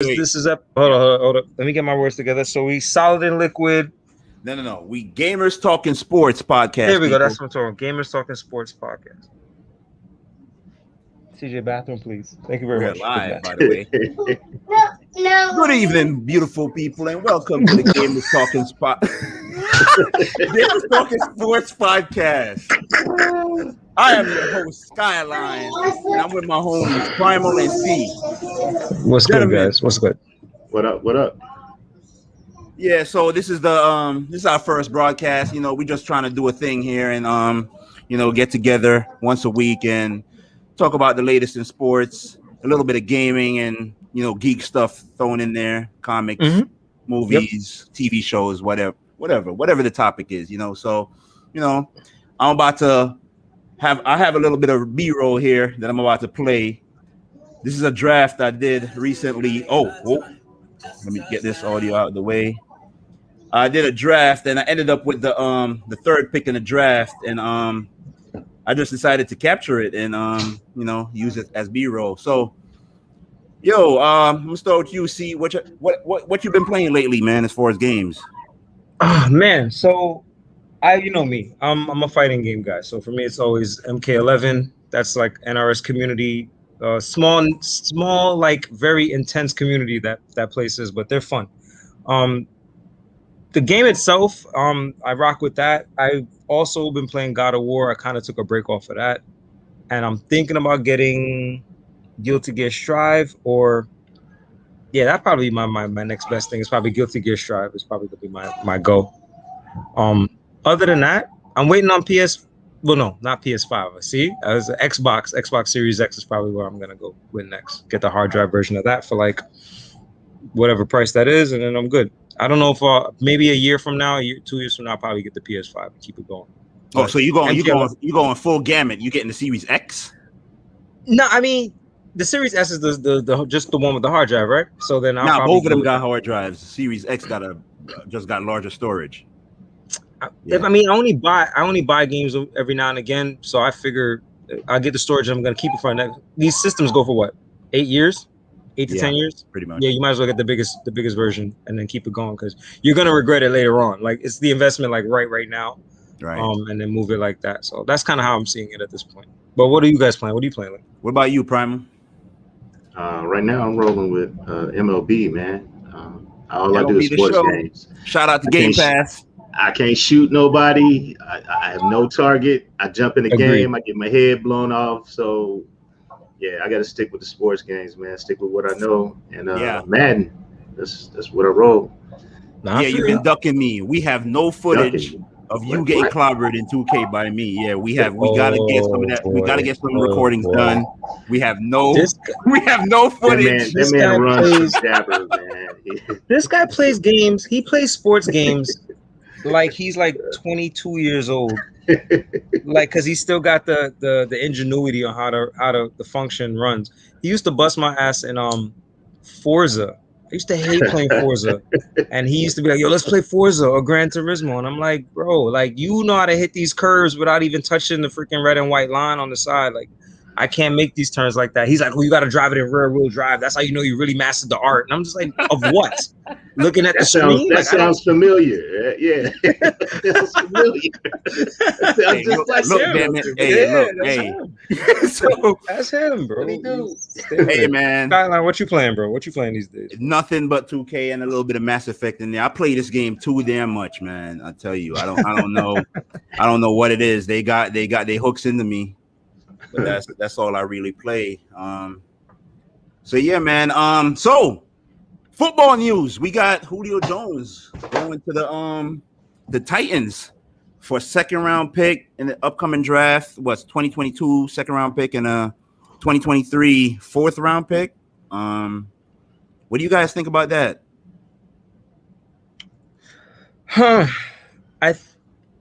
This is up. Hold up. Let me get my words together. So we solid and liquid. No. We gamers talking sports podcast. There we go. That's what I'm talking. Gamers talking sports podcast. CJ, bathroom, please. Thank you very much. Live, by the way. No. Good evening, beautiful people, and welcome to the Gamers Talking Gamers Talking Sports podcast. I am your host, Skyline, and I'm with my homies, Primal and C. What's good, guys? What's good? What up? Yeah, so this is our first broadcast. You know, we're just trying to do a thing here and get together once a week and talk about the latest in sports, a little bit of gaming and geek stuff thrown in there, comics, movies, TV shows, whatever the topic is, So, I'm about to I have a little bit of B-roll here that I'm about to play. This is a draft I did recently. Oh, let me get this audio out of the way. I did a draft and I ended up with the third pick in the draft, and I just decided to capture it and use it as B-roll. So, I'm gonna start with you. See what you've been playing lately, man, as far as games. Oh man, so you know me. I'm a fighting game guy. So for me, it's always MK11. That's like NRS community, small, like very intense community that place is, but they're fun. The game itself, I rock with that. I've also been playing God of War. I kind of took a break off of that, and I'm thinking about getting Guilty Gear Strive, or that'd probably be my next best thing. Is probably Guilty Gear Strive. Is probably gonna be my go. Other than that, I'm waiting on not PS5. See, as Xbox Series X is probably where I'm gonna go with next. Get the hard drive version of that for like whatever price that is, and then I'm good. I don't know if maybe a year from now, 2 years from now, I'll probably get the PS5 and keep it going. Oh, so you going full gamut? You getting the Series X? No, I mean the Series S is the just the one with the hard drive, right? So then both of them got hard drives. The Series X just got larger storage. I mean, I only buy games every now and again, so I figure I get the storage. I'm gonna keep it for next. These systems go for what? 8 years, 8 to 10 years, pretty much. Yeah, you might as well get the biggest version and then keep it going because you're gonna regret it later on. Like it's the investment, like right now, right? And then move it like that. So that's kind of how I'm seeing it at this point. But what are you guys playing? What are you playing? Like? What about you, Primal? Right now, I'm rolling with MLB, man. All I do is sports games. Shout out to Game Pass. I can't shoot nobody. I have no target. I jump in the game. I get my head blown off. So, I got to stick with the sports games, man. Stick with what I know. And Madden, that's what I roll. You've been ducking me. We have no footage of you getting clobbered in 2K by me. Yeah, we gotta get some of that. We gotta get some recordings done. We have no footage. That man runs Jabber, man. This guy plays games. He plays sports games like he's like 22 years old. Like, cause he's still got the ingenuity on how the function runs. He used to bust my ass in Forza. I used to hate playing Forza, and he used to be like, "Yo, let's play Forza or Gran Turismo," and I'm like, "Bro, like you know how to hit these curves without even touching the freaking red and white line on the side. Like, I can't make these turns like that." He's like, "Well, you got to drive it in rear wheel drive. That's how you know you really mastered the art." And I'm just like, "Of what?" Looking at the screen. That sounds familiar. Yeah, that sounds familiar. So that's him, bro. What he do? Hey, man. Skyline, what you playing, bro? What you playing these days? Nothing but 2K and a little bit of Mass Effect in there. I play this game too damn much, man. I tell you, I don't know. I don't know what it is. They got their hooks into me. But that's all I really play. So yeah, man. So football news. We got Julio Jones going to the Titans for a second round pick in the upcoming draft. What's 2022 second round pick and a 2023 fourth round pick. What do you guys think about that?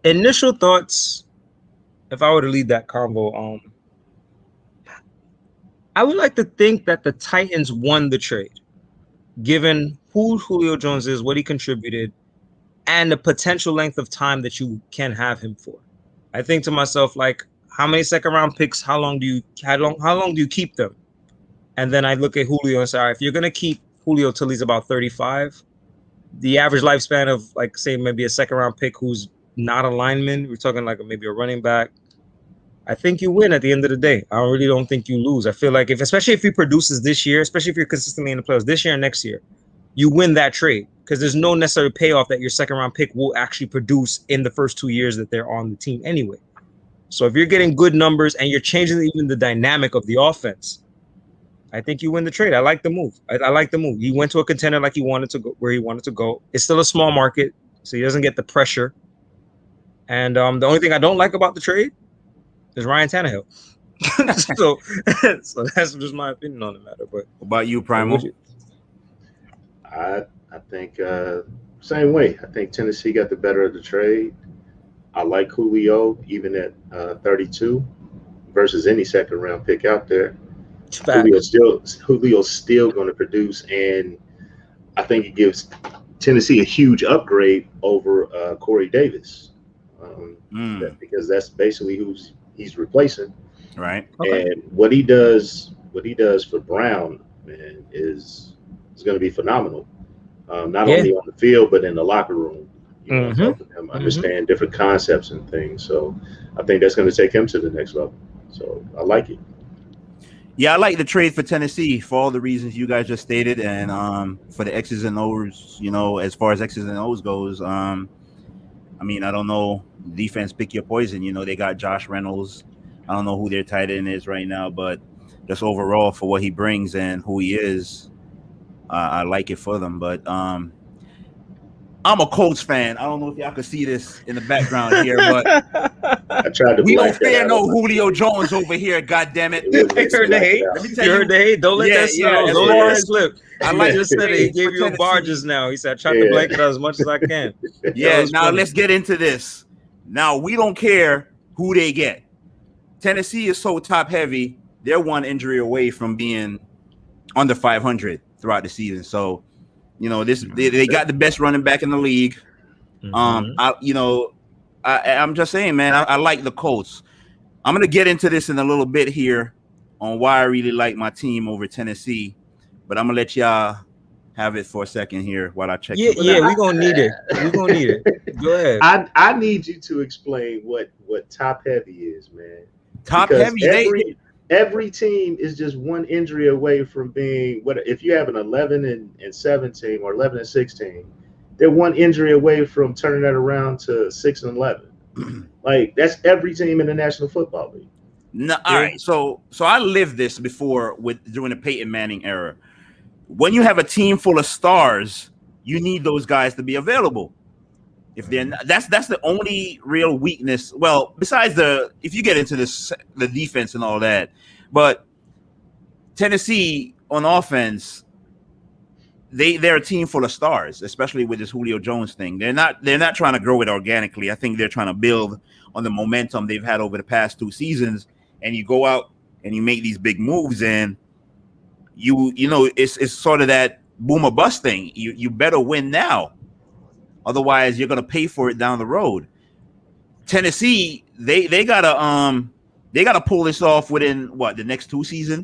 Initial thoughts. If I were to lead that convo, I would like to think that the Titans won the trade, given who Julio Jones is, what he contributed, and the potential length of time that you can have him for. I think to myself, like, how many second round picks? How long do you keep them? And then I look at Julio and say, all right, if you're gonna keep Julio till he's about 35. The average lifespan of, like, say, maybe a second round pick who's not a lineman, we're talking like maybe a running back. I think you win at the end of the day. I really don't think you lose. I feel like especially if he produces this year, especially if you're consistently in the playoffs this year and next year, you win that trade because there's no necessary payoff that your second round pick will actually produce in the first 2 years that they're on the team anyway. So if you're getting good numbers and you're changing even the dynamic of the offense, I think you win the trade. I like the move. I like the move. He went to a contender like he wanted to go, where he wanted to go. It's still a small market, so he doesn't get the pressure. And the only thing I don't like about the trade is Ryan Tannehill. so that's just my opinion on the matter. But what about you, Primal? I think same way. I think Tennessee got the better of the trade. I like Julio even at 32 versus any second round pick out there. Julio's still going to produce, and I think it gives Tennessee a huge upgrade over Corey Davis, because that's basically who he's replacing. Right. Okay. And what he does for Brown, man, is going to be phenomenal. Not only on the field but in the locker room. Helping him understand different concepts and things. So I think that's going to take him to the next level. So I like it. Yeah, I like the trade for Tennessee for all the reasons you guys just stated, and for the X's and O's, as far as X's and O's goes, I mean, I don't know, defense pick your poison. They got Josh Reynolds. I don't know who their tight end is right now, but just overall for what he brings and who he is, I like it for them. But I'm a Colts fan. I don't know if y'all can see this in the background here, but I tried to. We don't fear no Julio Jones over here. God damn it! You heard the hate. You heard the hate. Don't let that slip. Don't let that slip. I just said it. He gave you a bar just now. He said, "I tried to blanket out as much as I can." Yeah. Now let's get into this. Now we don't care who they get. Tennessee is so top heavy. They're one injury away from being under 500 throughout the season. So. They got the best running back in the league. I'm just saying, man, I like the Colts. I'm gonna get into this in a little bit here on why I really like my team over Tennessee, but I'm gonna let y'all have it for a second here while I check. Yeah, we're gonna need it. We're gonna need it. Go ahead. I need you to explain what top heavy is, man. Top heavy. Every team is just one injury away from being if you have an 11-17 or 11-16, they're one injury away from turning that around to 6-11. Like that's every team in the National Football League. No, all right. So I lived this before during the Peyton Manning era. When you have a team full of stars, you need those guys to be available. If they're not, that's the only real weakness. Well, besides if you get into the defense and all that, but Tennessee on offense, they're a team full of stars, especially with this Julio Jones thing. They're not trying to grow it organically. I think they're trying to build on the momentum they've had over the past 2 seasons. And you go out and you make these big moves, and it's sort of that boom or bust thing. You better win now. Otherwise, you're gonna pay for it down the road. Tennessee, they gotta pull this off within the next 2 seasons.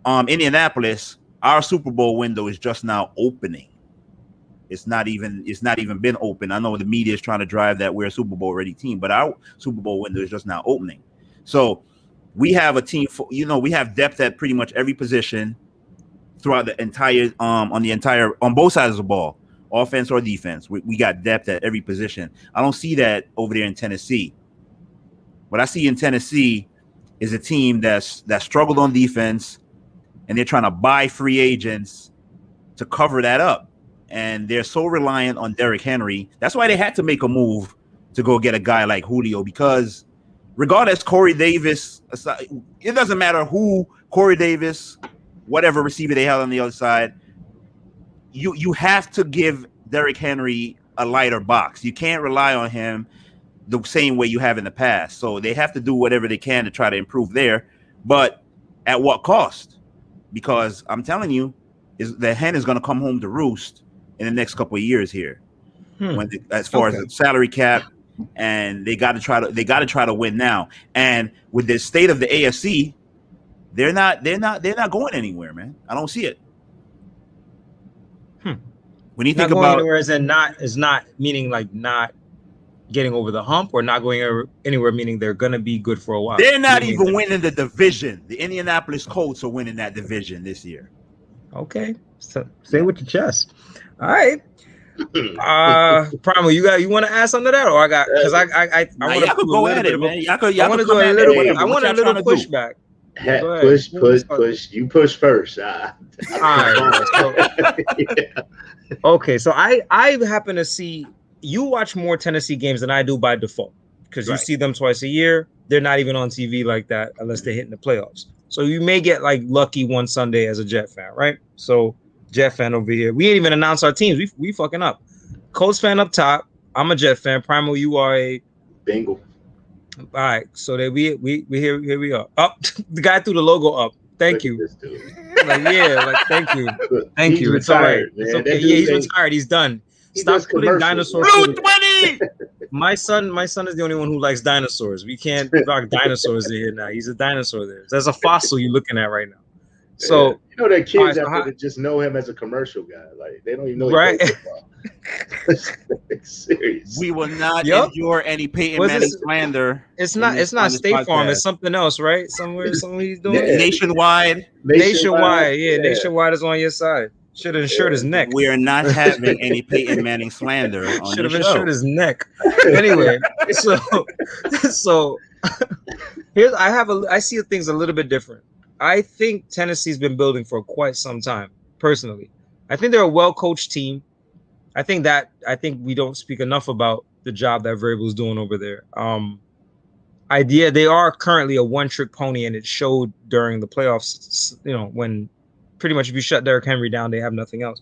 Indianapolis, our Super Bowl window is just now opening. It's not even been open. I know the media is trying to drive that we're a Super Bowl ready team, but our Super Bowl window is just now opening. So we have a team. We have depth at pretty much every position throughout the entire on both sides of the ball. Offense or defense, we got depth at every position. I don't see that over there in Tennessee. What I see in Tennessee is a team that's struggled on defense, and they're trying to buy free agents to cover that up. And they're so reliant on Derrick Henry. That's why they had to make a move to go get a guy like Julio, because regardless, Corey Davis, it doesn't matter who Corey Davis, whatever receiver they have on the other side, you have to give Derrick Henry a lighter box. You can't rely on him the same way you have in the past. So they have to do whatever they can to try to improve there. But at what cost? Because I'm telling you, the hen is going to come home to roost in the next couple of years here. As far as the salary cap, and they got to try to win now. And with the state of the AFC, they're not going anywhere, man. I don't see it. When you Not think going about anywhere is not meaning like not getting over the hump, or not going anywhere meaning they're gonna be good for a while. they're not What do you even mean? winning the division. The Indianapolis Colts are winning that division this year. Okay, so say with your chest. All right. Primal, you want to add something to that, or I got, because I Now want y'all to could do a go little at bit it, of man. Y'all I could want to do come a at me little whatever. I What want a y'all little trying to do? pushback. Yeah, go ahead. Push. You push first. All right. So okay, so I happen to see you watch more Tennessee games than I do by default, because you Right. see them twice a year. They're not even on TV like that unless they're hitting the playoffs. So you may get like lucky one Sunday as a Jet fan, right? So Jet fan over here. We ain't even announced our teams. We fucking up. Colts fan up top. I'm a Jet fan. Primal, you are a Bingo. All right. So that we here we are. Up. The guy threw the logo up. Thank Look at you. this dude. Like, yeah, like thank you. Look, Thank he's you. It's all right. retired, It's man. okay. That Yeah, dude he's ain't. retired. He's done. He Stop does putting commercials. dinosaur Blue footage. 20. My son is the only one who likes dinosaurs. We can't rock dinosaurs in here now. He's a dinosaur there. There's a fossil you're looking at right now. So You know that all kids right, out there that just know him as a commercial guy. Like they don't even know he right. plays football. Serious. We will not Yup. endure any Peyton Was Manning this- slander. It's in not this- on this State Farm. podcast. It's something else, right? Somewhere he's doing. Yeah. Nationwide. Nationwide. Yeah, Nationwide is on your side. Should have insured his neck. We are not having any Peyton Manning slander on Should this have show. insured his neck. Anyway, so here's I see things a little bit different. I think Tennessee's been building for quite some time, personally. I think they're a well-coached team. I think we don't speak enough about the job that Vrabel's doing over there. They are currently a one-trick pony, and it showed during the playoffs, when pretty much if you shut Derrick Henry down, they have nothing else.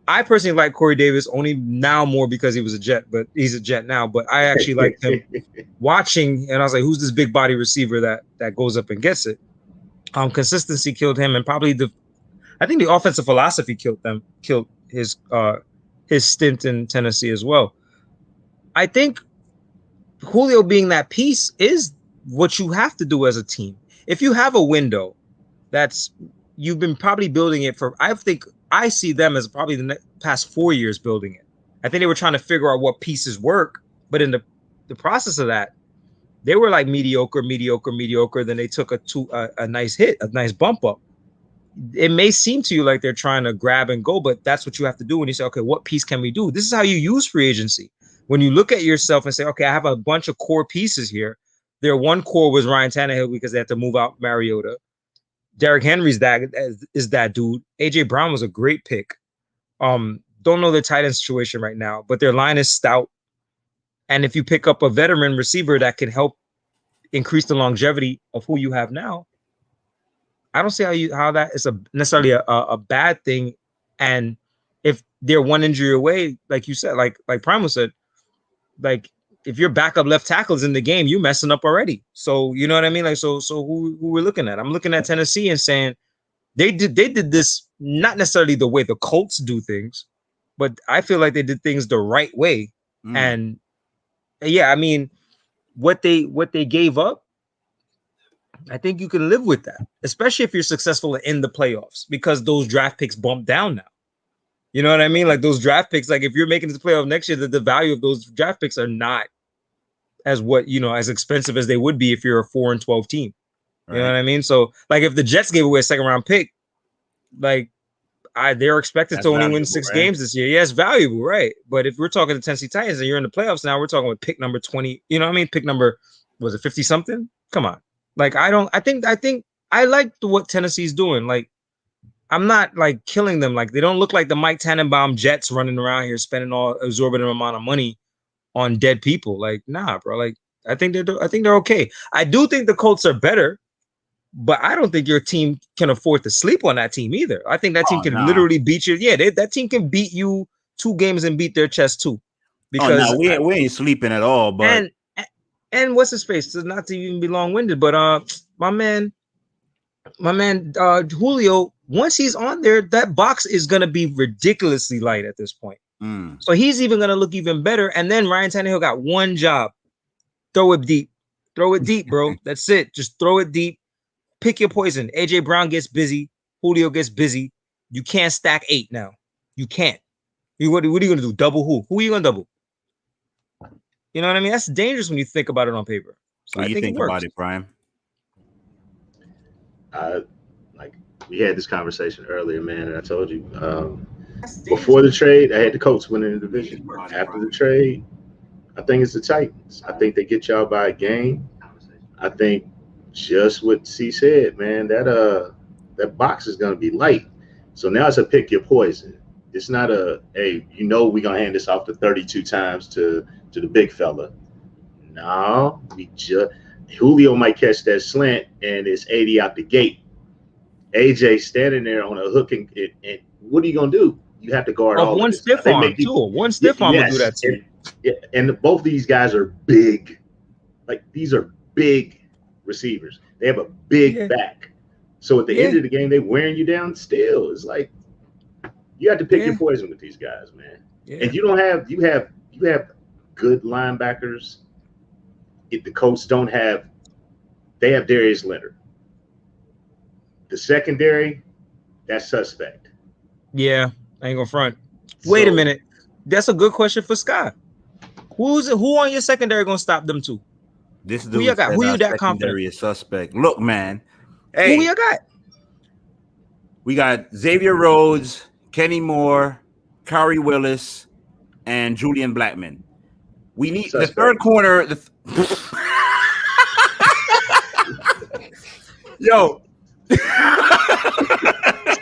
I personally like Corey Davis only now more because he was a Jet, but he's a Jet now. But I actually liked him watching, and I was like, who's this big body receiver that goes up and gets it? Consistency killed him, and probably I think the offensive philosophy killed his stint in Tennessee as well. I think Julio being that piece is what you have to do as a team. If you have a window you've been probably building it for, I think I see them as probably the past 4 years building it. I think they were trying to figure out what pieces work, but in the process of that, they were like mediocre. Then they took a nice hit, a nice bump up. It may seem to you like they're trying to grab and go, but that's what you have to do when you say, okay, what piece can we do? This is how you use free agency. When you look at yourself and say, okay, I have a bunch of core pieces here. Their one core was Ryan Tannehill because they had to move out Mariota. Derrick Henry's that dude. AJ Brown was a great pick. Don't know their tight end situation right now, but their line is stout. And if you pick up a veteran receiver that can help increase the longevity of who you have now, I don't see how that is necessarily a bad thing. And if they're one injury away, like you said, like Primal said, like if your backup left tackle is in the game, you're messing up already. So you know what I mean? Like so who we're looking at? I'm looking at Tennessee and saying they did this not necessarily the way the Colts do things, but I feel like they did things the right way. And yeah, I mean, what they gave up, I think you can live with that, especially if you're successful in the playoffs, because those draft picks bump down now. You know what I mean? Like those draft picks, like if you're making this playoff next year, the value of those draft picks are not as as expensive as they would be if you're a 4-12 team. You know what I mean? So like if the Jets gave away a second round pick, like they're expected to only win 6 games this year. Yeah, it's valuable, right? But if we're talking to Tennessee Titans and you're in the playoffs now, we're talking with pick number 20. You know what I mean? Pick number, was it 50 something? Come on. Like I think I like what Tennessee's doing. Like I'm not like killing them. Like they don't look like the Mike Tannenbaum Jets running around here spending all exorbitant amount of money on dead people. Like nah, bro. Like I think they're okay. I do think the Colts are better, but I don't think your team can afford to sleep on that team either. I think that team can literally beat you. Yeah, that team can beat you 2 games and beat their chest too. Because we ain't sleeping at all. But and what's his face? Not to even be long-winded, but my man Julio, once he's on there, that box is gonna be ridiculously light at this point. So he's even gonna look even better. And then Ryan Tannehill got one job: throw it deep, bro. That's it. Just throw it deep. Pick your poison. AJ Brown gets busy. Julio gets busy. You can't stack 8 now. You can't. What are you going to do? Double who? Who are you going to double? You know what I mean? That's dangerous when you think about it on paper. So what do you think about it, Brian? Like we had this conversation earlier, man, and I told you before the trade, I had the Colts winning the division. After the trade, I think it's the Titans. I think they get y'all by a game. I think just what C said, man, that box is gonna be light. So now it's a pick your poison. It's not a hey, we're gonna hand this off to 32 times to the big fella. No, Julio might catch that slant and it's 80 out the gate. AJ standing there on a hook and what are you gonna do? You have to guard all one of this. Stiff arm too. One stiff arm will do that too. And both these guys are big. Like these are big receivers. They have a big back. So at the end of the game, they're wearing you down still. It's like you have to pick your poison with these guys, man. Yeah. And you have good linebackers. If the Colts don't have, they have Darius Leonard. The secondary, that's suspect. Yeah, I ain't gonna front. Wait a minute. That's a good question for Sky. Who on your secondary gonna stop them two? This dude who you got? Who you that confident? Is suspect. Look, man. Hey, who you got? We got Xavier Rhodes, Kenny Moore, Kari Willis, and Julian Blackman. We need suspect. The third corner. Yo.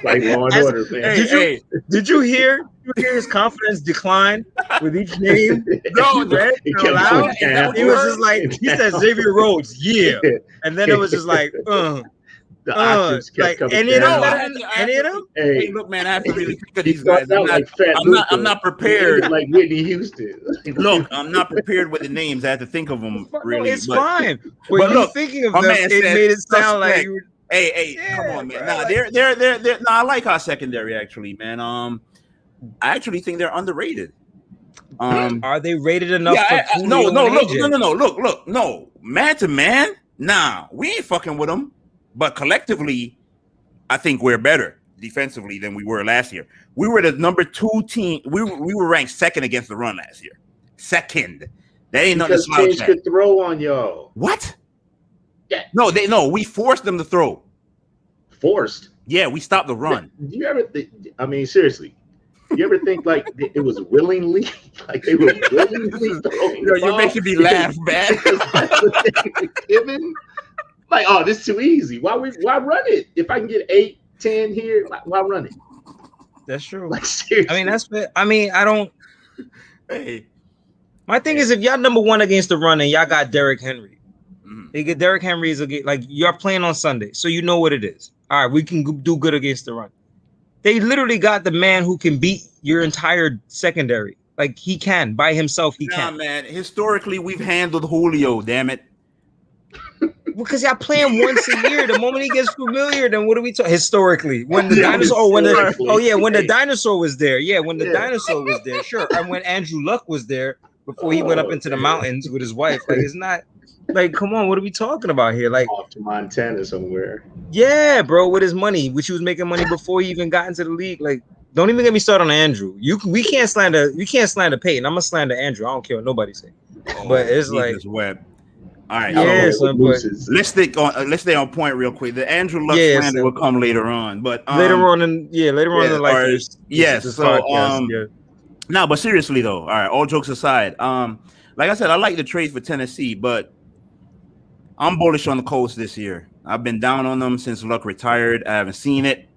Like Law and Order, man. Did you hear his confidence decline with each name? No, he was just like, he said Xavier Rhodes, and then it was just like, like any of them? Hey, look, man, I have to really think of these guys. I'm not prepared. Like Whitney Houston. Look, I'm not prepared with the names. I have to think of them. Really, it's fine. But you thinking of them, it made it sound like you were. Hey, come on, man. Nah, they're. I like our secondary actually, man. I actually think they're underrated. Are they rated enough? No. Look. No, man to man. Nah, we ain't fucking with them. But collectively, I think we're better defensively than we were last year. We were the number 2 team. We were ranked second against the run last year. Second. That ain't nothing to slouch at. Could throw on y'all. What? Yeah. No. We forced them to throw. Forced? Yeah, we stopped the run. Do you ever think? I mean, seriously. You ever think like it was willingly, like they were willingly throwing? You're making me laugh, man. Given. Like, oh, this is too easy. Why run it? If I can get 8, 10 here, why run it? That's true. Like, seriously. I don't. Hey. My thing is, if y'all number 1 against the run and y'all got Derrick Henry, Derrick Henry is like you're playing on Sunday, so you know what it is. All right, we can do good against the run. They literally got the man who can beat your entire secondary. Like he can by himself. He can. Man. Historically, we've handled Julio. Damn it. Because y'all play him once a year. The moment he gets familiar, then what are we talking? Historically, when the dinosaur, when the dinosaur was there, dinosaur was there, sure. And when Andrew Luck was there before he went up into the mountains with his wife, like it's not like, come on, what are we talking about here? Like off to Montana somewhere. Yeah, bro, with his money, which he was making money before he even got into the league. Like, don't even get me started on Andrew. We can't slander Peyton. I'm gonna slander Andrew. I don't care what nobody say. But it's like web. All right, let's stay on point real quick. The Andrew Luck slander will come later on, but later on in the life. No, but seriously though, all right. All jokes aside, like I said, I like the trade for Tennessee, but I'm bullish on the Colts this year. I've been down on them since Luck retired. I haven't seen it.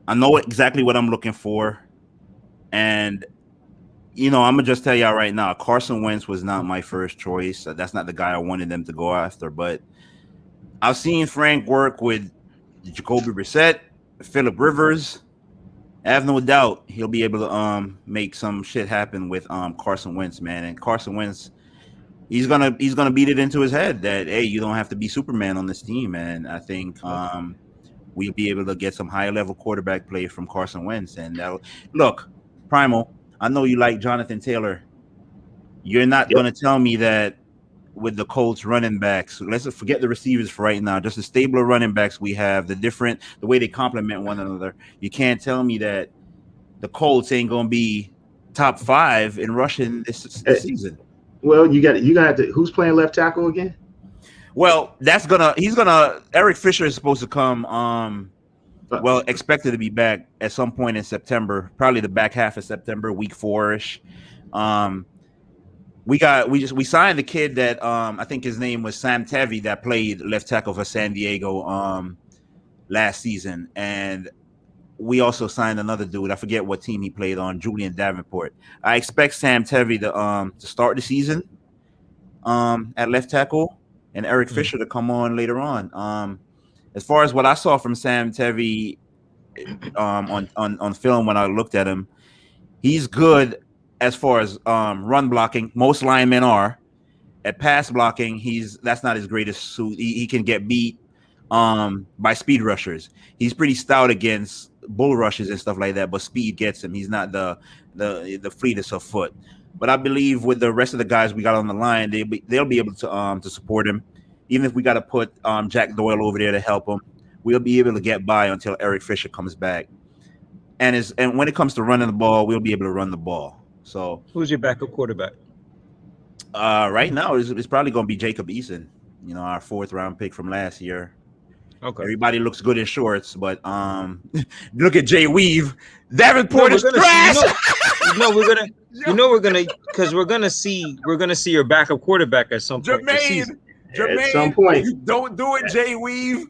I know exactly what I'm looking for, and I'm gonna just tell y'all right now, Carson Wentz was not my first choice. That's not the guy I wanted them to go after. But I've seen Frank work with Jacoby Brissett, Phillip Rivers. I have no doubt he'll be able to make some shit happen with Carson Wentz, man. And Carson Wentz, he's gonna beat it into his head that hey, you don't have to be Superman on this team. And I think we'll be able to get some high level quarterback play from Carson Wentz. And look, Primal, I know you like Jonathan Taylor. You're not going to tell me that with the Colts running backs, let's forget the receivers for right now, just the stable of running backs we have, the way they complement one another. You can't tell me that the Colts ain't gonna be top 5 in rushing this season. Well, you got to. Who's playing left tackle again? Well, Eric Fisher is supposed to come. Well, expected to be back at some point in September, probably the back half of September, week 4-ish. We signed the kid that I think his name was Sam Tevi that played left tackle for San Diego last season, and we also signed another dude. I forget what team he played on, Julian Davenport. I expect Sam Tevi to start the season at left tackle, and Eric Fisher to come on later on. As far as what I saw from Sam Tevi on film when I looked at him, he's good as far as run blocking. Most linemen are. At pass blocking, that's not his greatest suit. He can get beat by speed rushers. He's pretty stout against bull rushes and stuff like that, but speed gets him. He's not the fleetest of foot. But I believe with the rest of the guys we got on the line, they'll be able to support him. Even if we got to put Jack Doyle over there to help him, we'll be able to get by until Eric Fisher comes back. And when it comes to running the ball, we'll be able to run the ball. So who's your backup quarterback? Right now, it's probably going to be Jacob Eason, our 4th round pick from last year. Okay. Everybody looks good in shorts, but look at Jay Weave. Davenport is trash. We're gonna see your backup quarterback at some point. Jermaine, at some point. Don't do it, Jay Weave.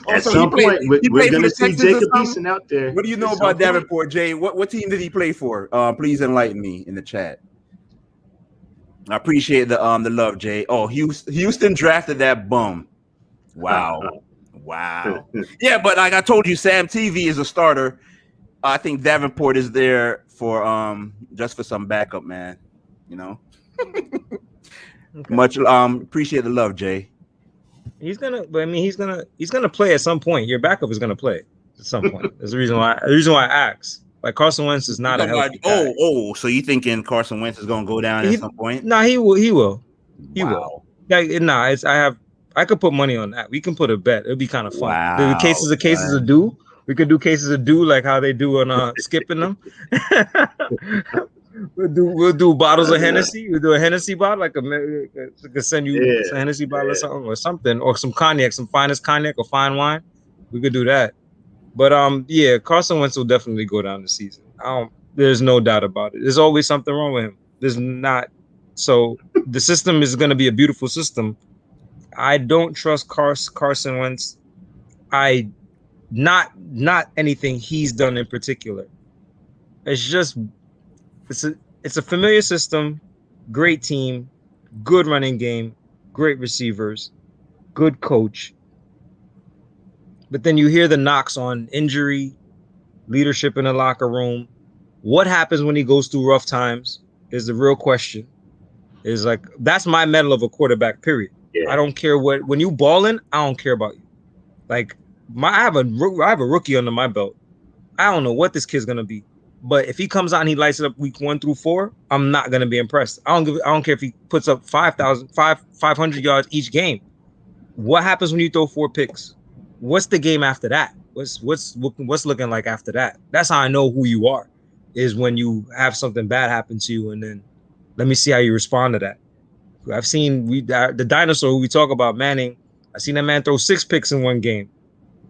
At some point, we're going to see Jacob Eason out there. What do you know about Davenport, Jay? What team did he play for? Please enlighten me in the chat. I appreciate the love, Jay. Oh, Houston drafted that bum. Wow. Yeah, but like I told you, Sam TV is a starter. I think Davenport is there for just for some backup, man. Okay. Much appreciate the love, Jay. He's gonna play at some point. Your backup is gonna play at some point. That's the reason why I asked. Like Carson Wentz is not a healthy guy. So you thinking Carson Wentz is gonna go down at some point? No, he will. He will. I could put money on that. We can put a bet. It'll be kind of fun. Wow. The cases of do. We could do cases of do like how they do on skipping them. We'll do bottles of Hennessy. We'll do a Hennessy bottle, like could send you a Hennessy bottle or something, or some cognac, some finest cognac or fine wine. We could do that. But Carson Wentz will definitely go down the season. There's no doubt about it. There's always something wrong with him. There's not. So the system is going to be a beautiful system. I don't trust Carson Wentz. Not anything he's done in particular. It's a familiar system, great team, good running game, great receivers, good coach. But then you hear the knocks on injury, leadership in the locker room. What happens when he goes through rough times is the real question. Is like, that's my medal of a quarterback, period. Yeah. I don't care when you balling, I don't care about you. Like, I have a rookie under my belt. I don't know what this kid's gonna be. But if he comes out and he lights it up week 1 through 4, I'm not gonna be impressed. I don't care if he puts up 500 yards each game. What happens when you throw 4 picks? What's the game after that? What's looking like after that? That's how I know who you are. Is when you have something bad happen to you, and then let me see how you respond to that. I've seen the dinosaur who we talk about, Manning. I've seen that man throw 6 picks in one game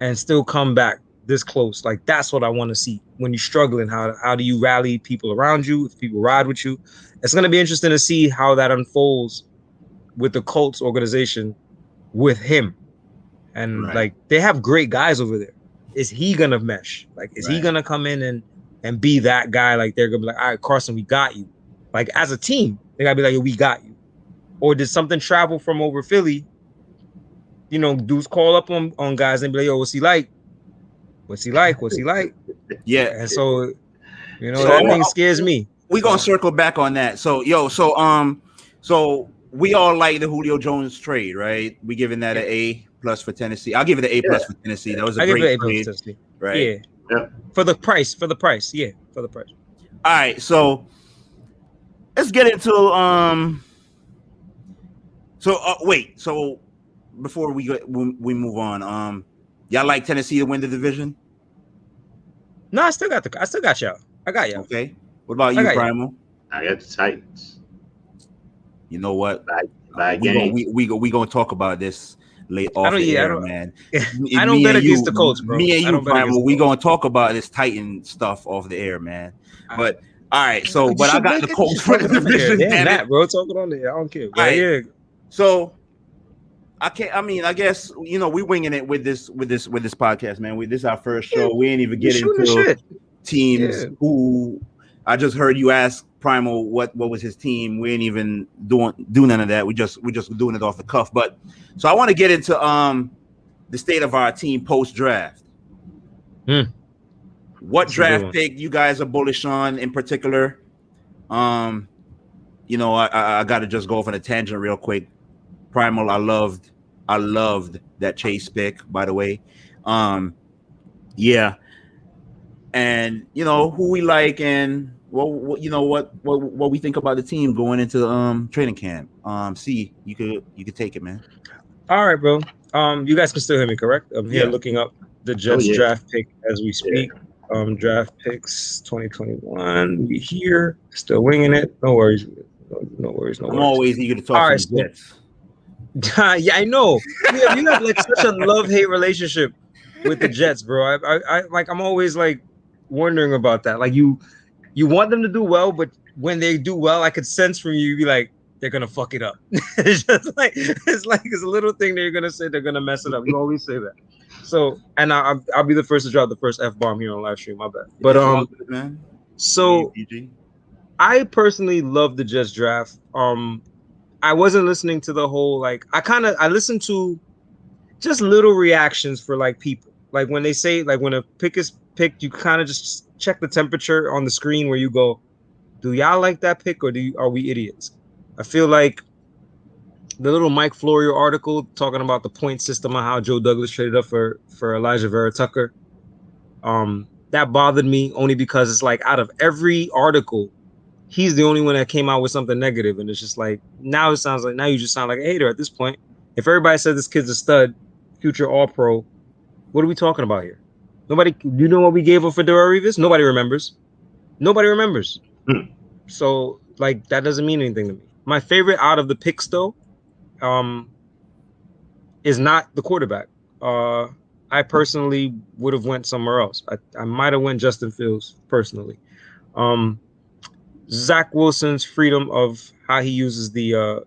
and still come back this close. Like, that's what I want to see. When you're struggling, how do you rally people around you? If people ride with you, it's going to be interesting to see how that unfolds with the Colts organization with him. And like, they have great guys over there. Is he going to mesh? Like, is he going to come in and be that guy? Like, they're going to be like, all right, Carson, we got you. Like, as a team, they got to be like, we got you. Or did something travel from over Philly? Dudes call up on guys and be like, yo, what's he like? What's he like? Yeah. And so, that thing scares me. We're going to circle back on that. So we all like the Julio Jones trade, right? We giving that an A+ for Tennessee. I'll give it an A+ for Tennessee. That was a great trade. Right. Yeah. For the price. Yeah. For the price. All right. So let's get into, before we move on, y'all like Tennessee to win the division? No, I still got y'all. I got y'all. Okay. What about I you, got y'all. Primal? I got the Titans You know what? by We gonna game. we gonna talk about this late I off don't. the Yeah, I air, don't. man. I don't bet against the Colts, bro. Me and I you, don't bet against Primal. the We Colts. gonna talk about this Titan stuff off the air, man. I, But all right, so you but I should got the make it. You Colts should for talk the it on the air. division. Damn Damn it! that, bro. Talk it on the air. I don't care. All But right, yeah. so I can't. I mean, I guess we winging it with this podcast, man. This is our first show. We ain't even You get shooting the into shit. teams Yeah. who. I just heard you ask Primal what was his team. We ain't even do none of that. We just doing it off the cuff. But so I want to get into the state of our team post draft. What That's draft pick you guys are bullish on in particular? I got to just go off on a tangent real quick. Primal, I loved that Chase pick, by the way. Yeah, and who we like and what we think about the team going into training camp. See, you could take it, man. All right, bro. You guys can still hear me, correct? I'm here looking up the Jets yeah. draft pick as we Yeah. speak. Draft picks 2021. We here, still winging it. No worries. No worries. I'm always eager to talk All to right, the Jets. yeah, I know. You have like such a love-hate relationship with the Jets, bro. I like. I'm always like wondering about that. Like you want them to do well, but when they do well, I could sense from you, be like, they're gonna fuck it up. It's just like it's a little thing that you're gonna say they're gonna mess it up. You always say that. So, and I'll be the first to drop the first F-bomb here on live stream. My bad. But good, man. So I personally love the Jets draft. I wasn't listening to the whole like I listened to just little reactions for like people. Like when they say like when a pick is picked, you kind of just check the temperature on the screen where you go, do y'all like that pick or are we idiots? I feel like the little Mike Florio article talking about the point system and how Joe Douglas traded up for Elijah Vera Tucker. That bothered me only because it's like out of every article, he's the only one that came out with something negative, and it's just like now you just sound like a hater at this point. If everybody said this kid's a stud, future All Pro, what are we talking about here? Nobody. You know what we gave up for Darrelle Revis? Nobody remembers. So like that doesn't mean anything to me. My favorite out of the picks though, is not the quarterback. I personally would have went somewhere else. I might have went Justin Fields personally. Zach Wilson's freedom of how he uses the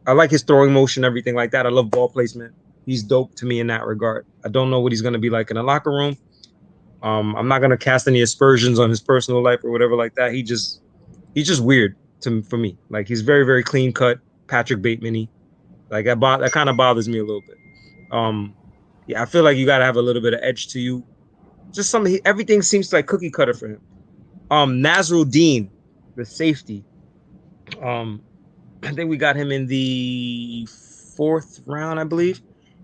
I like his throwing motion, everything like that. I love ball placement. He's dope to me in that regard. I don't know what he's gonna be like in the locker room. I'm not gonna cast any aspersions on his personal life or whatever like that. He's just weird for me. Like he's very, very clean cut, Patrick Bateman-y. Like that kind of bothers me a little bit. Yeah, I feel like you gotta have a little bit of edge to you. Just everything seems like cookie cutter for him. Nazrul Dean, the safety. I think we got him in the 4th round, I believe.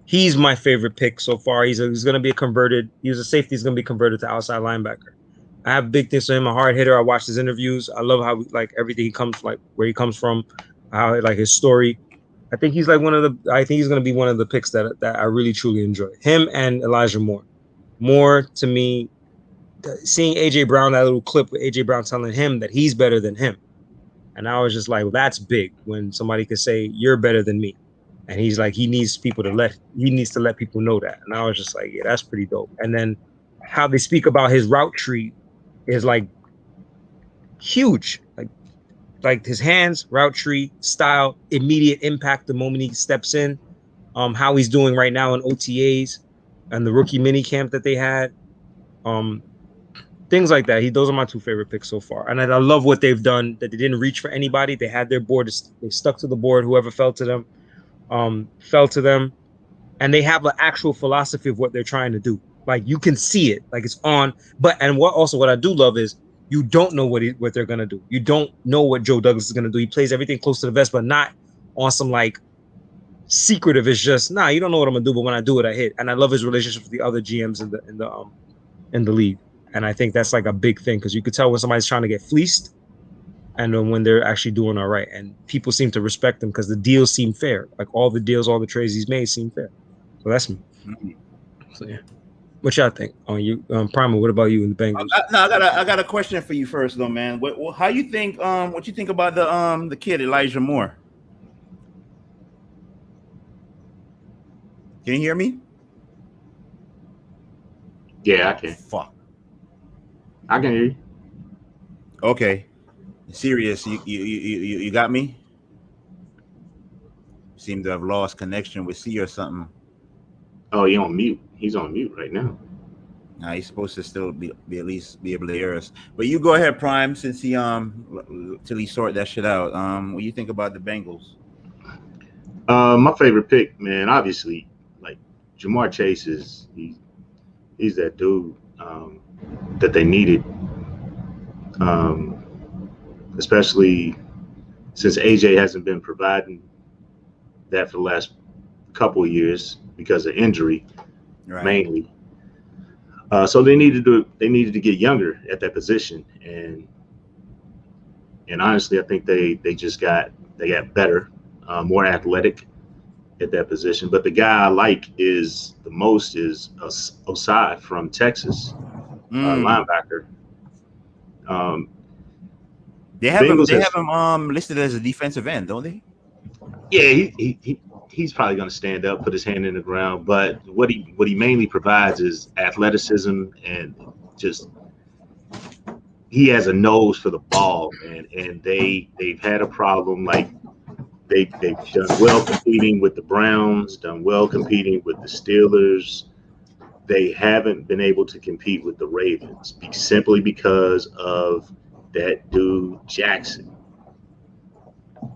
He's my favorite pick so far. He's going to be he was a safety. He's going to be converted to outside linebacker. I have big things for him, a hard hitter. I watched his interviews. I love how like everything where he comes from, how like his story. I think he's like I think he's going to be one of the picks that I really truly enjoy. Him and Elijah Moore. Moore to me, seeing AJ Brown, that little clip with AJ Brown telling him that he's better than him. And I was just like, well, that's big when somebody could say you're better than me. And he's like, he needs to let people know that. And I was just like, yeah, that's pretty dope. And then how they speak about his route tree is like huge. Like his hands, route tree, style, immediate impact the moment he steps in. How he's doing right now in OTAs and the rookie mini camp that they had. Things like that. Those are my 2 favorite picks so far. And I love what they've done, that they didn't reach for anybody. They had their board. They stuck to the board. Whoever fell to them. And they have an actual philosophy of what they're trying to do. Like you can see it, like it's on. What I do love is you don't know what they're gonna do. You don't know what Joe Douglas is gonna do. He plays everything close to the vest, but not on some like secretive. It's just you don't know what I'm gonna do, but when I do it, I hit. And I love his relationship with the other GMs in the league. And I think that's like a big thing because you could tell when somebody's trying to get fleeced and then when they're actually doing all right. And people seem to respect him because the deals seem fair. Like all the trades he's made seem fair. So that's me. Mm-hmm. So yeah. What y'all think on you, Primal? What about you and the Bengals? I got a question for you first, though, man. How you think? What you think about the kid Elijah Moore? Can you hear me? Yeah, I can. Fuck. I can hear you. Okay. Serious, you got me? Seem to have lost connection with C or something. Oh, he's on mute. He's on mute right now. Nah, he's supposed to still be at least be able to hear us. But you go ahead, Prime, since he till he sort that shit out. What do you think about the Bengals? My favorite pick, man, obviously, like Jamar Chase he's that dude that they needed, especially since AJ hasn't been providing that for the last couple of years because of injury, mainly. So they needed to get younger at that position, and honestly, I think they got better, more athletic at that position. But the guy I like is Osai from Texas, linebacker. They have him listed as a defensive end, don't they? Yeah, he's probably going to stand up, put his hand in the ground. But what he mainly provides is athleticism, and just he has a nose for the ball, man. And they've had a problem. Like they've done well competing with the Browns, done well competing with the Steelers. They haven't been able to compete with the Ravens simply because of that dude Jackson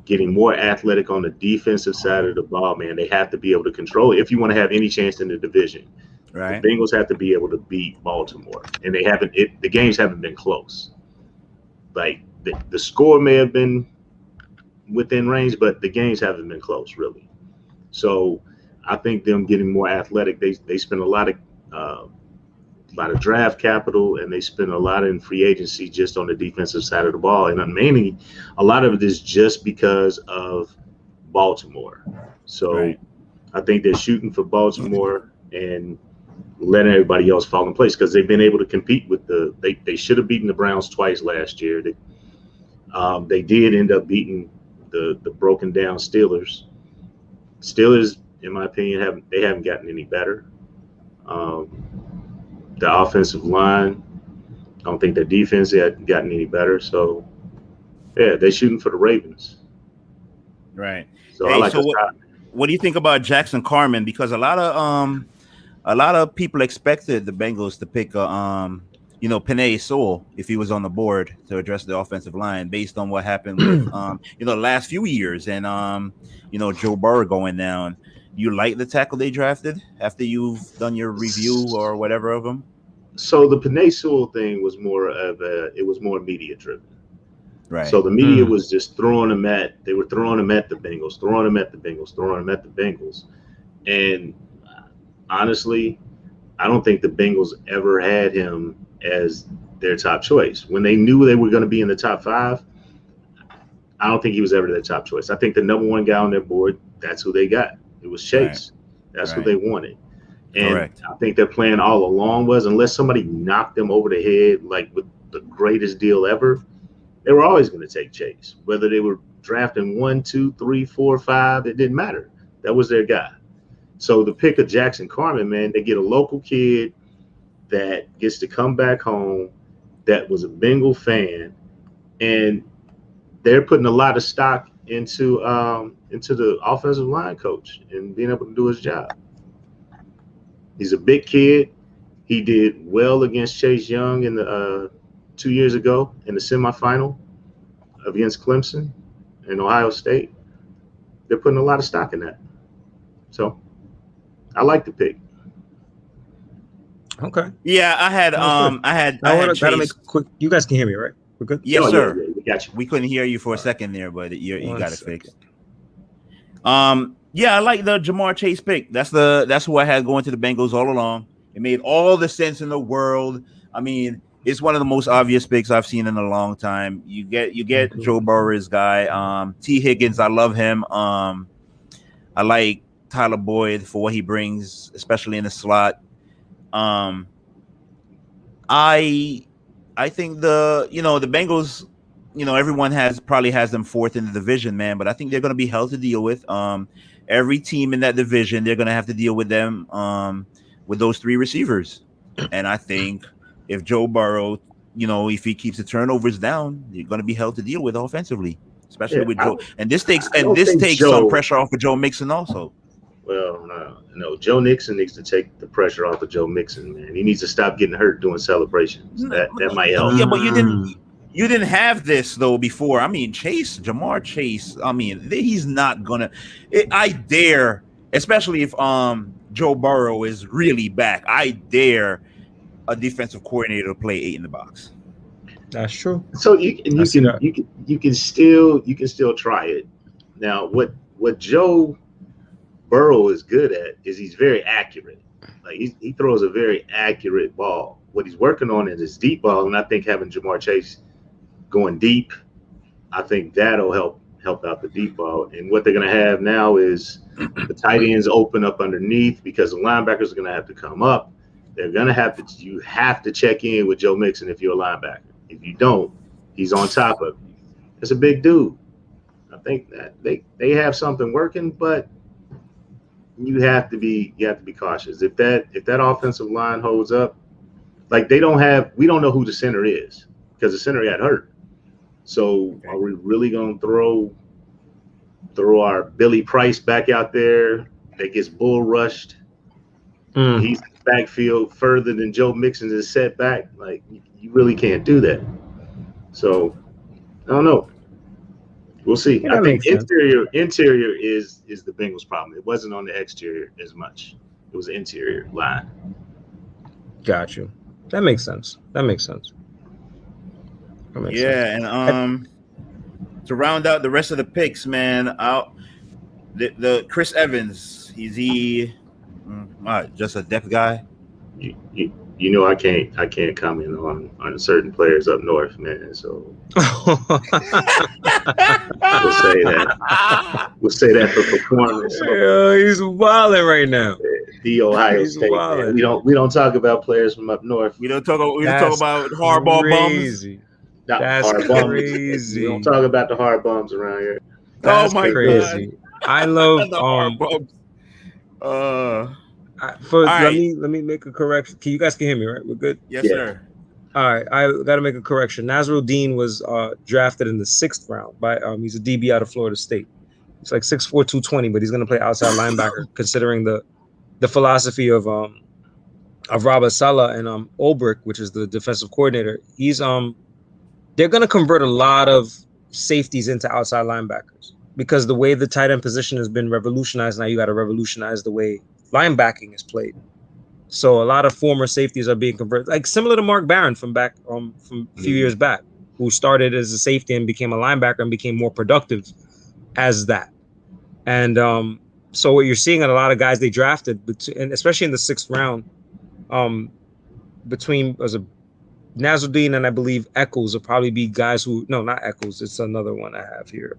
getting more athletic on the defensive side of the ball, man. They have to be able to control it if you want to have any chance in the division. Right. The Bengals have to be able to beat Baltimore, and they haven't. The games haven't been close. Like the score may have been within range, but the games haven't been close, really. So I think them getting more athletic, they spend a lot of draft capital, and they spend a lot in free agency just on the defensive side of the ball. And mainly, a lot of it is just because of Baltimore. So I think they're shooting for Baltimore and letting everybody else fall in place because they've been able to compete with they should have beaten the Browns twice last year. They did end up beating the broken down Steelers. Steelers, in my opinion, haven't gotten any better. The offensive line, I don't think their defense had gotten any better. So, yeah, they're shooting for the Ravens. Right. So, I like what do you think about Jackson Carman? Because a lot of people expected the Bengals to pick Penei Sewell if he was on the board to address the offensive line based on what happened with the last few years and Joe Burrow going down. You like the tackle they drafted after you've done your review or whatever of them? So the Penei Sewell thing was more media driven. Right. So the media was just throwing him at the Bengals, throwing him at the Bengals. And honestly, I don't think the Bengals ever had him as their top choice. When they knew they were going to be in the top 5, I don't think he was ever their top choice. I think the number 1 guy on their board, that's who they got. It was Chase. Right. That's who they wanted. And correct. I think their plan all along was, unless somebody knocked them over the head, like with the greatest deal ever, they were always going to take Chase. Whether they were drafting 1, 2, 3, 4, 5, it didn't matter. That was their guy. So the pick of Jackson Carman, man, they get a local kid that gets to come back home, that was a Bengal fan, and they're putting a lot of stock into the offensive line coach and being able to do his job. He's a big kid. He did well against Chase Young in the 2 years ago in the semifinal against Clemson and Ohio State. They're putting a lot of stock in that. So I like the pick. Okay. Yeah, I had gotta make quick. You guys can hear me, right? We're good. Yes, sir. Yeah, we got you. We couldn't hear you for a second there, but you got it fixed. Yeah, I like the Jamar Chase pick. That's who I had going to the Bengals all along. It made all the sense in the world. I mean, it's one of the most obvious picks I've seen in a long time. You get Joe Burrow's guy. T. Higgins, I love him. I like Tyler Boyd for what he brings, especially in the slot. I think the Bengals, everyone probably has them fourth in the division, man, but I think they're going to be hell to deal with. Every team in that division, they're going to have to deal with them with those three receivers. And I think if Joe Burrow, if he keeps the turnovers down, you're going to be hell to deal with offensively, especially with Joe. And this takes some pressure off of Joe Mixon also. Well, no. Joe Mixon needs to take the pressure off of Joe Mixon, man. He needs to stop getting hurt doing celebrations. That might help. Yeah, but you didn't have this though before. I mean, Jamar Chase. I mean, he's not gonna. I dare, especially if Joe Burrow is really back. I dare a defensive coordinator to play 8 in the box. That's true. So you can still try it. Now, what Joe Burrow is good at is he's very accurate. Like he throws a very accurate ball. What he's working on is his deep ball, and I think having Jamar Chase going deep, I think that'll help out the deep ball. And what they're going to have now is the tight ends open up underneath because the linebackers are going to have to come up. They're going to you have to check in with Joe Mixon if you're a linebacker. If you don't, he's on top of you. It's a big dude. I think that they have something working, but you have to be cautious. If that offensive line holds up, like we don't know who the center is because the center got hurt. So are we really gonna throw our Billy Price back out there that gets bull rushed? He's in the backfield further than Joe Mixon is set back. Like you really can't do that. So I don't know. We'll see. I think interior is the Bengals' problem. It wasn't on the exterior as much. It was the interior line. Got you. That makes sense. And to round out the rest of the picks, man, the Chris Evans, is he just a depth guy? I can't comment on certain players up north, man. So we'll say that for performance. Yeah, he's wilding right now. The Ohio State. Man. We don't talk about players from up north. We don't talk about hardball bums. That's crazy. We don't talk about the hard bums around here. That's crazy. God. I love the hard bums. Let me make a correction. You guys can hear me, right? We're good? Yes, sir. All right, I got to make a correction. Nazruddin was drafted in the 6th round by he's a DB out of Florida State. He's like 6'4", 220, but he's going to play outside linebacker. Considering the philosophy of Robert Saleh and Ulbrich, which is the defensive coordinator, they're going to convert a lot of safeties into outside linebackers because the way the tight end position has been revolutionized. Now you got to revolutionize the way linebacking is played. So a lot of former safeties are being converted, like similar to Mark Barron from a few years back, who started as a safety and became a linebacker and became more productive as that. And so what you're seeing in a lot of guys they drafted, and especially in the 6th round, between Nazruddin and I believe Eccles will probably be guys who not Eccles. It's another one I have here.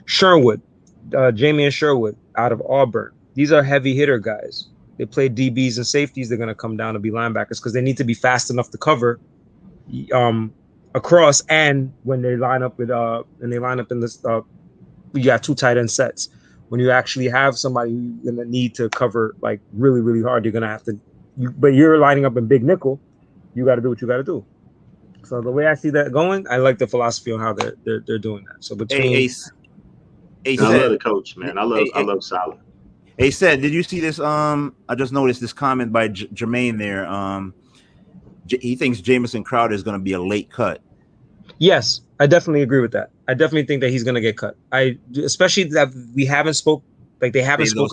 Sherwood, Jamian Sherwood out of Auburn. These are heavy hitter guys. They play DBs and safeties. They're going to come down to be linebackers because they need to be fast enough to cover across. And when they line up in this, you got 2 tight end sets. When you actually have somebody you're going to need to cover like really, really hard, you're going to have to. But you're lining up in big nickel. You got to do what you got to do. So the way I see that going, I like the philosophy on how they're doing that. So between I love the coach, man. I love Saleh. Hey, said, did you see this? I just noticed this comment by Jermaine there. He thinks Jamison Crowder is going to be a late cut. Yes, I definitely agree with that. I definitely think that he's going to get cut. Especially that they haven't spoken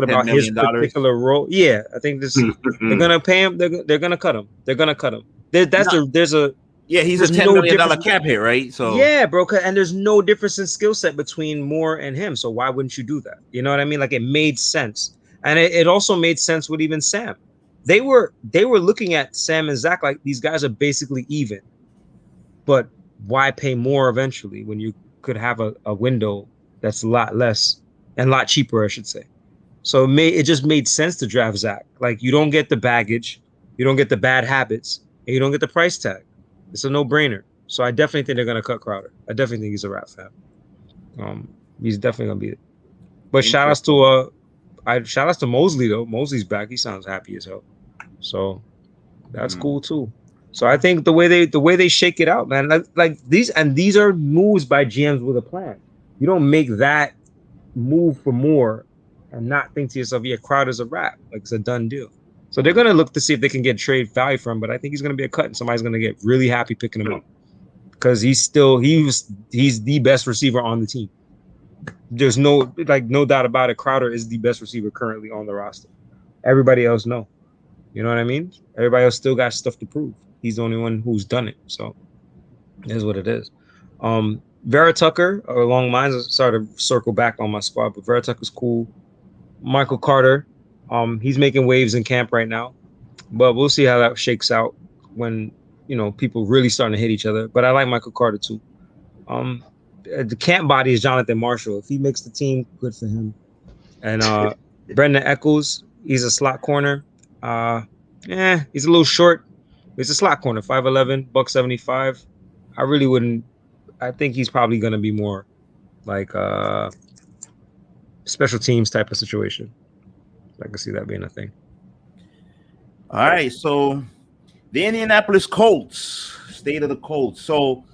about his particular role. Yeah, I think this they're going to pay him. They're going to cut him. They're going to cut him. He's a $10 million cap hit, right? So yeah, bro. And there's no difference in skill set between Moore and him. So why wouldn't you do that? You know what I mean? Like it made sense. And it also made sense with even Sam. They were looking at Sam and Zach like these guys are basically even. But why pay more eventually when you could have a window that's a lot less and a lot cheaper, I should say. So it just made sense to draft Zach. Like, you don't get the baggage, you don't get the bad habits, and you don't get the price tag. It's a no-brainer. So I definitely think they're gonna cut Crowder. I definitely think he's a wrap for him. He's definitely gonna be it. But shout outs to Mosley though. Mosley's back. He sounds happy as hell. So that's cool too. So I think the way they shake it out, man, like these are moves by GMs with a plan. You don't make that move for more and not think to yourself, yeah, Crowder's a wrap. Like, it's a done deal. So they're gonna look to see if they can get trade value from him, but I think he's gonna be a cut and somebody's gonna get really happy picking him up. Because he's the best receiver on the team. There's no doubt about it. Crowder is the best receiver currently on the roster. Everybody else, no. You know what I mean? Everybody else still got stuff to prove. He's the only one who's done it. So it is what it is. Vera Tucker, along lines, sorry to circle back on my squad, but Vera Tucker's cool. Michael Carter, he's making waves in camp right now, but we'll see how that shakes out when, people really starting to hit each other. But I like Michael Carter too. The camp body is Jonathan Marshall. If he makes the team, good for him. And Brendan Eccles, he's a slot corner. He's a little short. He's a slot corner, 5'11", $175. I really wouldn't. I think he's probably going to be more like special teams type of situation. I can see that being a thing. All right, so the Indianapolis Colts, state of the Colts. So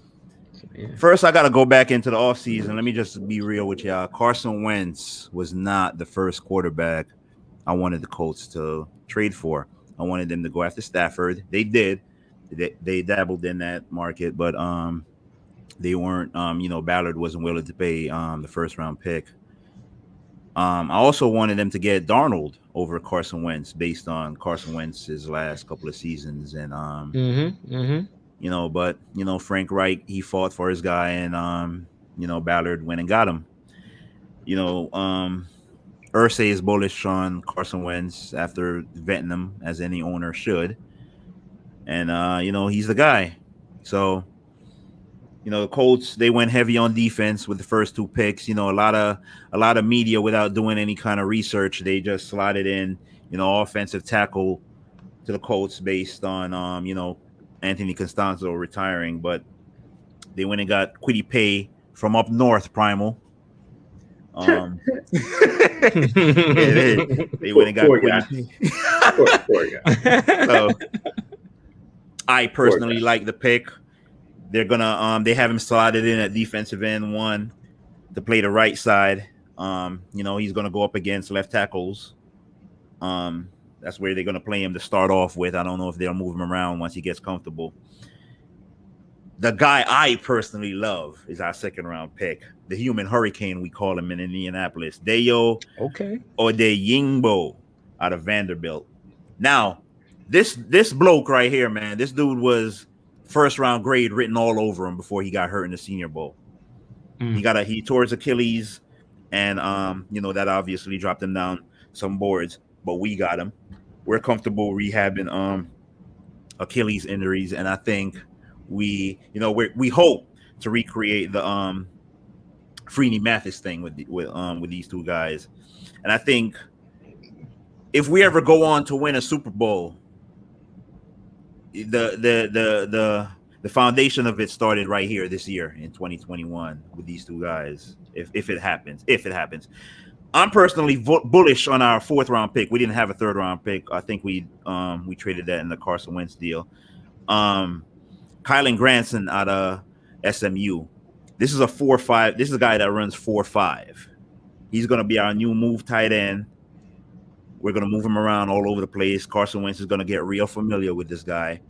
first, I got to go back into the offseason. Let me just be real with y'all. Carson Wentz was not the first quarterback I wanted the Colts to trade for. I wanted them to go after Stafford. They did. They dabbled in that market, but they weren't. Ballard wasn't willing to pay the first round pick. I also wanted them to get Darnold over Carson Wentz based on Carson Wentz's last couple of seasons, and but Frank Reich, he fought for his guy, and Ballard went and got him. Irsay is bullish on Carson Wentz after vetting him, as any owner should. And, he's the guy. So, the Colts, they went heavy on defense with the first two picks. A lot of media, without doing any kind of research, they just slotted in, offensive tackle to the Colts based on, Anthony Costanzo retiring. But they went and got Kwity Paye from up north, Primal. They went and got poor guy. So I personally like the pick. They're gonna they have him slotted in at defensive end 1 to play the right side. He's gonna go up against left tackles. That's where they're gonna play him to start off with. I don't know if they'll move him around once he gets comfortable. The guy I personally love is our second round pick, the human hurricane, we call him in Indianapolis, Dayo Odeyingbo out of Vanderbilt. Now, this bloke right here, man, this dude was first round grade written all over him before he got hurt in the Senior Bowl. He tore his Achilles, and that obviously dropped him down some boards, but we got him. We're comfortable rehabbing Achilles injuries, and I think we hope to recreate the Freeney Mathis thing with these two guys. And I think if we ever go on to win a Super Bowl, the foundation of it started right here this year in 2021 with these two guys. If it happens, I'm personally bullish on our 4th round pick. We didn't have a 3rd round pick. I think we traded that in the Carson Wentz deal. Kylan Granson out of SMU. This is a 4-5. This is a guy that runs 4-5. He's going to be our new move tight end. We're going to move him around all over the place. Carson Wentz is going to get real familiar with this guy.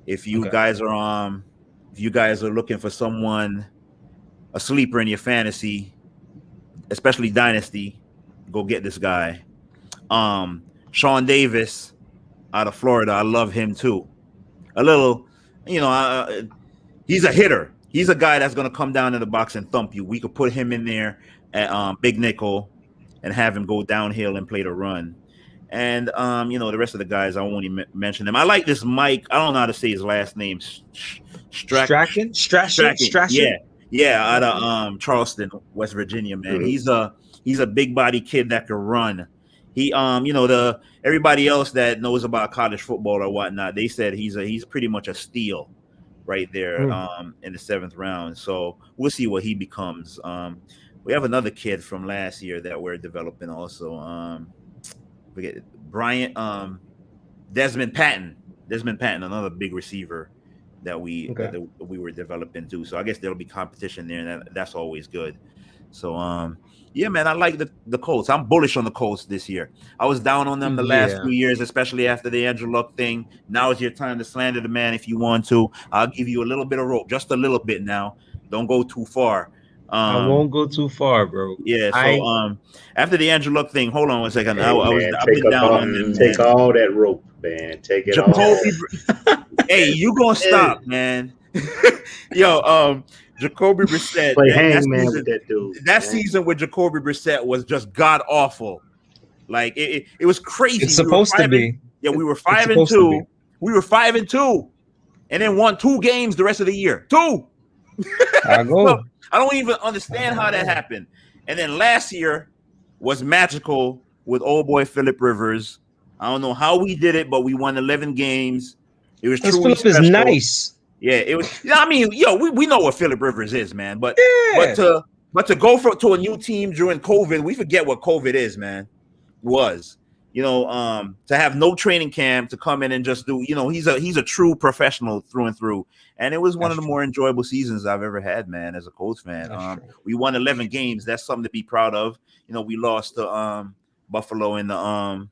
If you guys are looking for someone, a sleeper in your fantasy, especially dynasty, go get this guy. Sean Davis out of Florida. I love him too. A little, he's a hitter. He's a guy that's going to come down in the box and thump you. We could put him in there at big nickel and have him go downhill and play the run. And, the rest of the guys, I won't even mention them. I like this Mike. I don't know how to say his last name. Strachan? Yeah, out of Charleston, West Virginia, man. He's a big body kid that can run. He everybody else that knows about college football or whatnot, they said he's pretty much a steal right there in the 7th round. So we'll see what he becomes. We have another kid from last year that we're developing also. Forget Bryant Desmond Patton, another big receiver that we were developing too. So I guess there'll be competition there, and that's always good. So yeah, man, I like the Colts. I'm bullish on the Colts this year. I was down on them the last few years, especially after the Andrew Luck thing. Now is your time to slander the man if you want to. I'll give you a little bit of rope, just a little bit now. Don't go too far. I won't go too far, bro. Yeah. So after the Andrew Luck thing, hold on one second. Hey, I've been down on them. Take all that rope, man. Take it all. Hey, you gonna stop, man? Yo, Jacoby Brissett. Play hangman with that dude. That season with Jacoby Brissett was just god awful. Like it was crazy. It's supposed to be. Yeah, we were 5-2. We were 5-2, and then won 2 games the rest of the year. 2. I go. Look, I don't even understand how that happened. And then last year was magical with old boy Phillip Rivers. I don't know how we did it, but we won 11 games. It was truly Phillip is nice. Yeah, it was. I mean, we know what Phillip Rivers is, man. But to go to a new team during COVID, we forget what COVID is, man. To have no training camp, to come in and just do, he's a true professional through and through. And it was one of the more enjoyable seasons I've ever had, man, as a Colts fan. We won 11 games. That's something to be proud of. We lost to Buffalo in the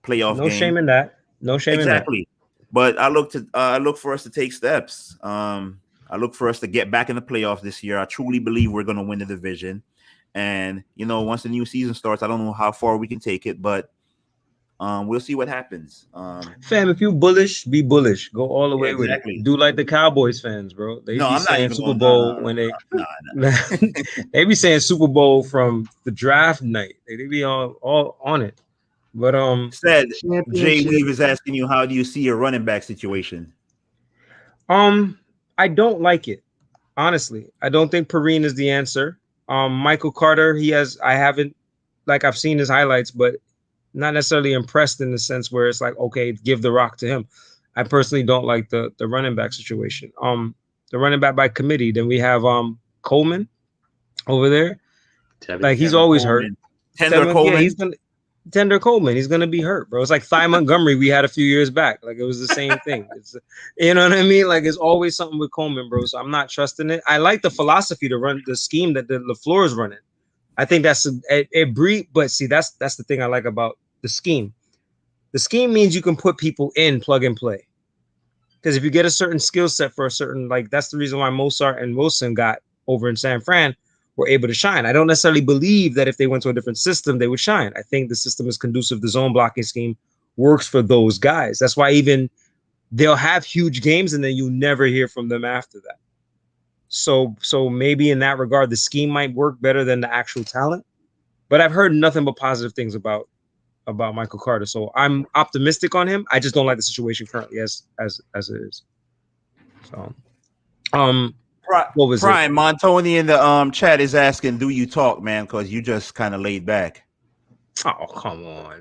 playoff game. No shame in that. No shame in that. Exactly. But I look for us to take steps. I look for us to get back in the playoffs this year. I truly believe we're going to win the division. And, once the new season starts, I don't know how far we can take it, but we'll see what happens. Fam, if you bullish, be bullish. Go all the way with it. Do like the Cowboys fans, bro. They be saying Super Bowl when they they be saying Super Bowl from the draft night. They be all on it. But said Jay Weave is asking you, how do you see your running back situation? I don't like it. Honestly, I don't think Perrine is the answer. Michael Carter, I've seen his highlights, but not necessarily impressed in the sense where it's like, okay, give the rock to him. I personally don't like the running back situation. The running back by committee. Then we have Coleman over there. He's always hurt. Coleman. Yeah, Tender Coleman. He's gonna be hurt, bro. It's like Ty Montgomery we had a few years back. Like it was the same thing. It's, you know what I mean? Like it's always something with Coleman, bro. So I'm not trusting it. I like the philosophy to run the scheme that the LaFleur is running. I think that's it breed. But see, that's the thing I like about the scheme. The scheme means you can put people in plug and play. Because if you get a certain skill set for a certain, that's the reason why Mozart and Wilson got over in San Fran, were able to shine. I don't necessarily believe that if they went to a different system, they would shine. I think the system is conducive. The zone blocking scheme works for those guys. That's why even they'll have huge games and then you never hear from them after that. So maybe in that regard, the scheme might work better than the actual talent. But I've heard nothing but positive things about Michael Carter. So I'm optimistic on him. I just don't like the situation currently as it is. So what was Prime Montoni in the chat is asking, do you talk, man? Because you just kind of laid back. Oh, come on.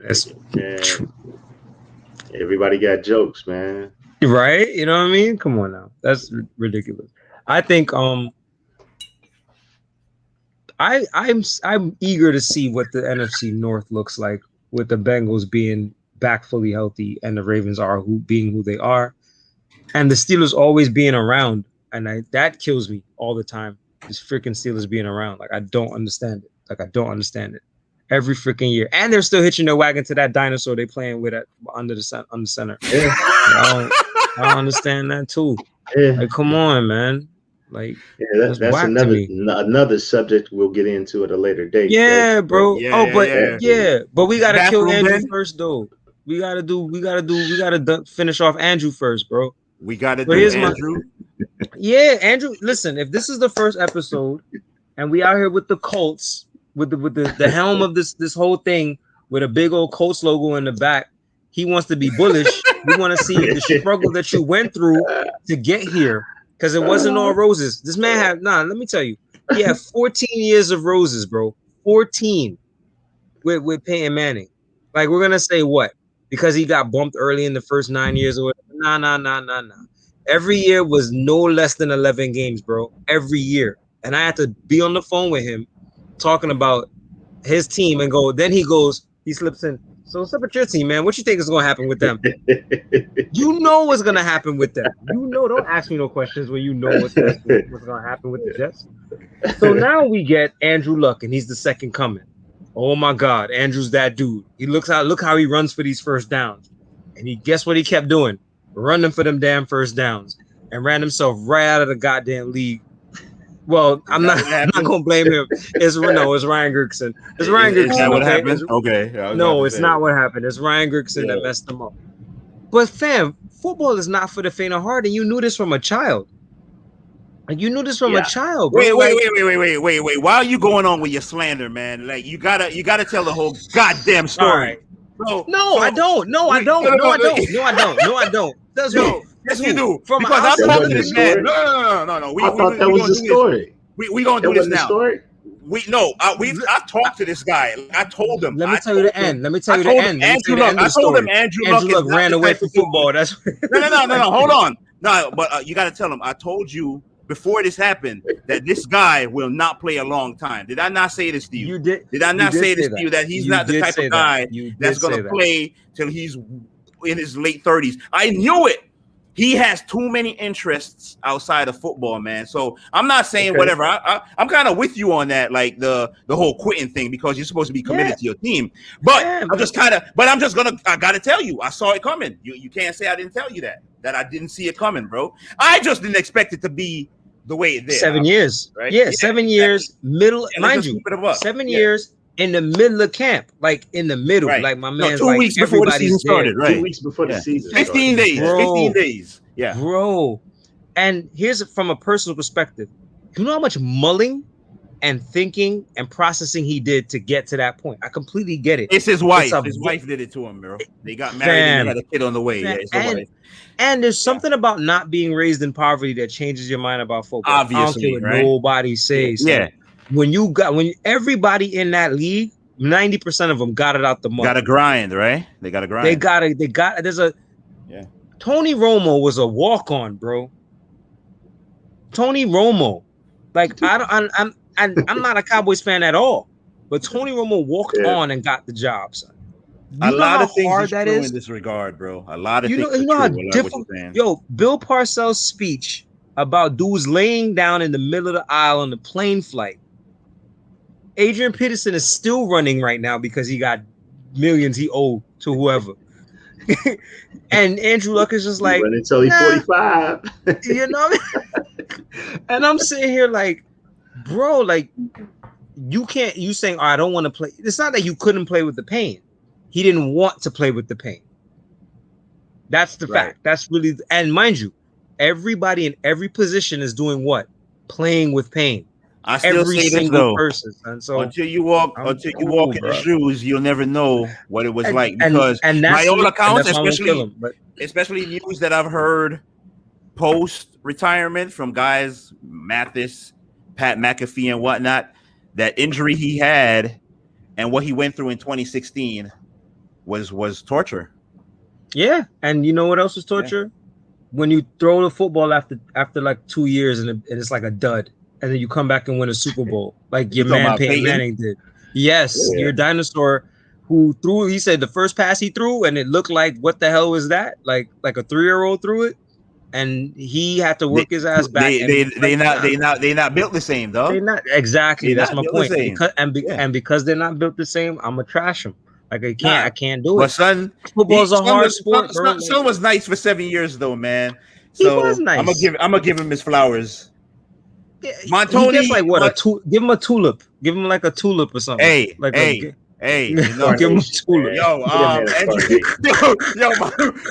Everybody got jokes, man. Right? You know what I mean? Come on now. That's ridiculous. I think I'm eager to see what the NFC North looks like with the Bengals being back fully healthy and the Ravens being who they are, and the Steelers always being around. And that kills me all the time. This freaking Steelers being around. I don't understand it. Every freaking year. And they're still hitching their wagon to that dinosaur they playing with on the center. Yeah. I don't understand that too. Yeah. Come on, man. That's another subject we'll get into at a later date. Yeah, bro. But we gotta kill Andrew first, though. We gotta finish off Andrew first, bro. We gotta do Andrew. Yeah, Andrew. Listen, if this is the first episode, and we out here with the Colts, with the helm of this whole thing, with a big old Colts logo in the back, he wants to be bullish. We want to see the struggle that you went through to get here, because it wasn't all roses. This man had let me tell you, he had 14 years of roses, bro. 14 with Peyton Manning. Like we're gonna say what? Because he got bumped early in the first 9 years or whatever. Nah. Every year was no less than 11 games, bro. Every year. And I had to be on the phone with him talking about his team and then he slips in. So what's up with your team, man? What you think is gonna happen with them? You know what's gonna happen with them. You know, don't ask me no questions when you know what's gonna happen with the Jets. So now we get Andrew Luck, and he's the second coming. Oh my God, Andrew's that dude. Look how he runs for these first downs. And guess what he kept doing? Running for them damn first downs and ran himself right out of the goddamn league. Well, I'm not gonna blame him. It's Ryan Grigson. It's Ryan Grigson. Is that what happened? Okay. No, it's not what happened. It's Ryan Grigson that messed him up. But fam, football is not for the faint of heart, and you knew this from a child. Like you knew this from a child, bro. Wait. Why are you going on with your slander, man? Like you gotta tell the whole goddamn story. Right. I don't. That's no. Yes, you do. Because I'm talking to this man. No. I thought that was the story. We gonna do this now. I talked to this guy. I told him. Let me tell you the end. I told him Andrew Luck ran away from football. That's no. Hold on. No, but you got to tell him. I told you before this happened that this guy will not play a long time. Did I not say this to you? You did. Did I not say this to you that he's not the type of guy that's going to play till he's in his late 30s? I knew it. He has too many interests outside of football, man. So I'm not saying whatever. I'm kind of with you on that, like the whole quitting thing, because you're supposed to be committed to your team. But I gotta tell you, I saw it coming. You can't say I didn't tell you that I didn't see it coming, bro. I just didn't expect it to be the way it did. 7 years, right? Yeah, 7 years, middle, mind you, 7 years. In the middle of camp, like in the middle, like my man. 2 weeks before the season started, right? 2 weeks before the season. 15 days. Bro, 15 days. Yeah, bro. And here's from a personal perspective. You know how much mulling and thinking and processing he did to get to that point. I completely get it. It's his wife. His wife did it to him, bro. They got married and had a kid on the way. Yeah, it's his wife. And there's something about not being raised in poverty that changes your mind about football. Obviously, I don't care what nobody says. Yeah. When everybody in that league, 90% of them got it out the mud. Got to grind, right? They got to grind. Tony Romo was a walk-on, bro. Tony Romo, like I'm not a Cowboys fan at all, but Tony Romo walked on and got the job, son. A lot of things are true in this regard, bro. A lot of things. You know how difficult. Yo, Bill Parcells' speech about dudes laying down in the middle of the aisle on the plane flight. Adrian Peterson is still running right now because he got millions he owed to whoever. And Andrew Luck is just like until he's 45. You know what I mean? And I'm sitting here like, bro, like you saying, I don't want to play. It's not that you couldn't play with the pain. He didn't want to play with the pain. That's the fact. That's really, and mind you, everybody in every position is doing what? Playing with pain. I still say this though. Person, so until you walk in the shoes, you'll never know what it was like. Because by all accounts, especially news that I've heard post retirement from guys, Mathis, Pat McAfee, and whatnot, that injury he had and what he went through in 2016 was torture. Yeah, and you know what else was torture? When you throw the football after like 2 years and it's like a dud. And then you come back and win a Super Bowl like your man Peyton Manning did. Yes, your dinosaur who threw. He said the first pass he threw, and it looked like what the hell was that? Like a 3-year-old threw it, and he had to work his ass back. They not built the same though. They not exactly. That's my point. Because they're not built the same, I'm gonna trash them. Like I can't do it. But son, football's a hard sport. Son was nice for 7 years though, man. So he was nice. I'm gonna give him his flowers. Montoni, he gets like what give him a tulip. Give him like a tulip or something. Hey, give him a tulip.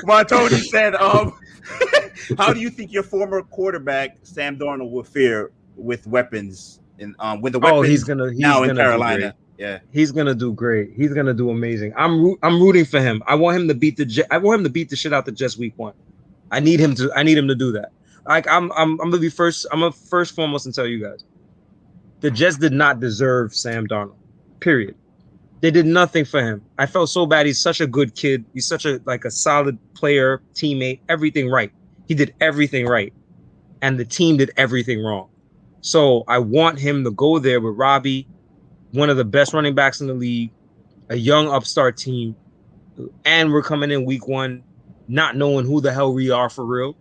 Montoni said, how do you think your former quarterback Sam Darnold will fare with weapons with the weapons? He's gonna in Carolina. Yeah, he's gonna do great. He's gonna do amazing. I'm rooting for him. I want him to beat the shit out the Jets week 1. I need him to do that. Like I'm gonna be first. I'm gonna first foremost and tell you guys, the Jets did not deserve Sam Darnold. Period. They did nothing for him. I felt so bad. He's such a good kid. He's such a solid player, teammate, everything right. He did everything right. And the team did everything wrong. So I want him to go there with Robbie, one of the best running backs in the league, a young upstart team, and we're coming in week 1 not knowing who the hell we are for real.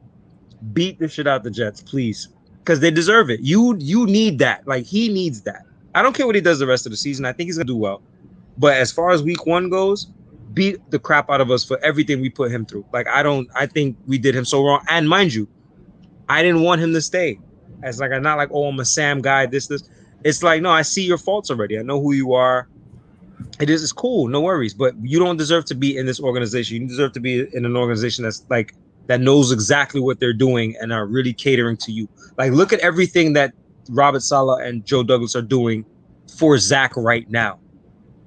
Beat the shit out the Jets, please, because they deserve it. You need that. Like, he needs that. I don't care what he does the rest of the season. I think he's gonna do well, but as far as week 1 goes, beat the crap out of us for everything we put him through. Like, I think we did him so wrong. And mind you, I didn't want him to stay. It's like, I'm not like, oh, I'm a Sam guy, this. It's like, no, I see your faults already. I know who you are. It's cool, no worries. But you don't deserve to be in this organization. You deserve to be in an organization that's like, that knows exactly what they're doing and are really catering to you. Like, look at everything that Robert Saleh and Joe Douglas are doing for Zach right now.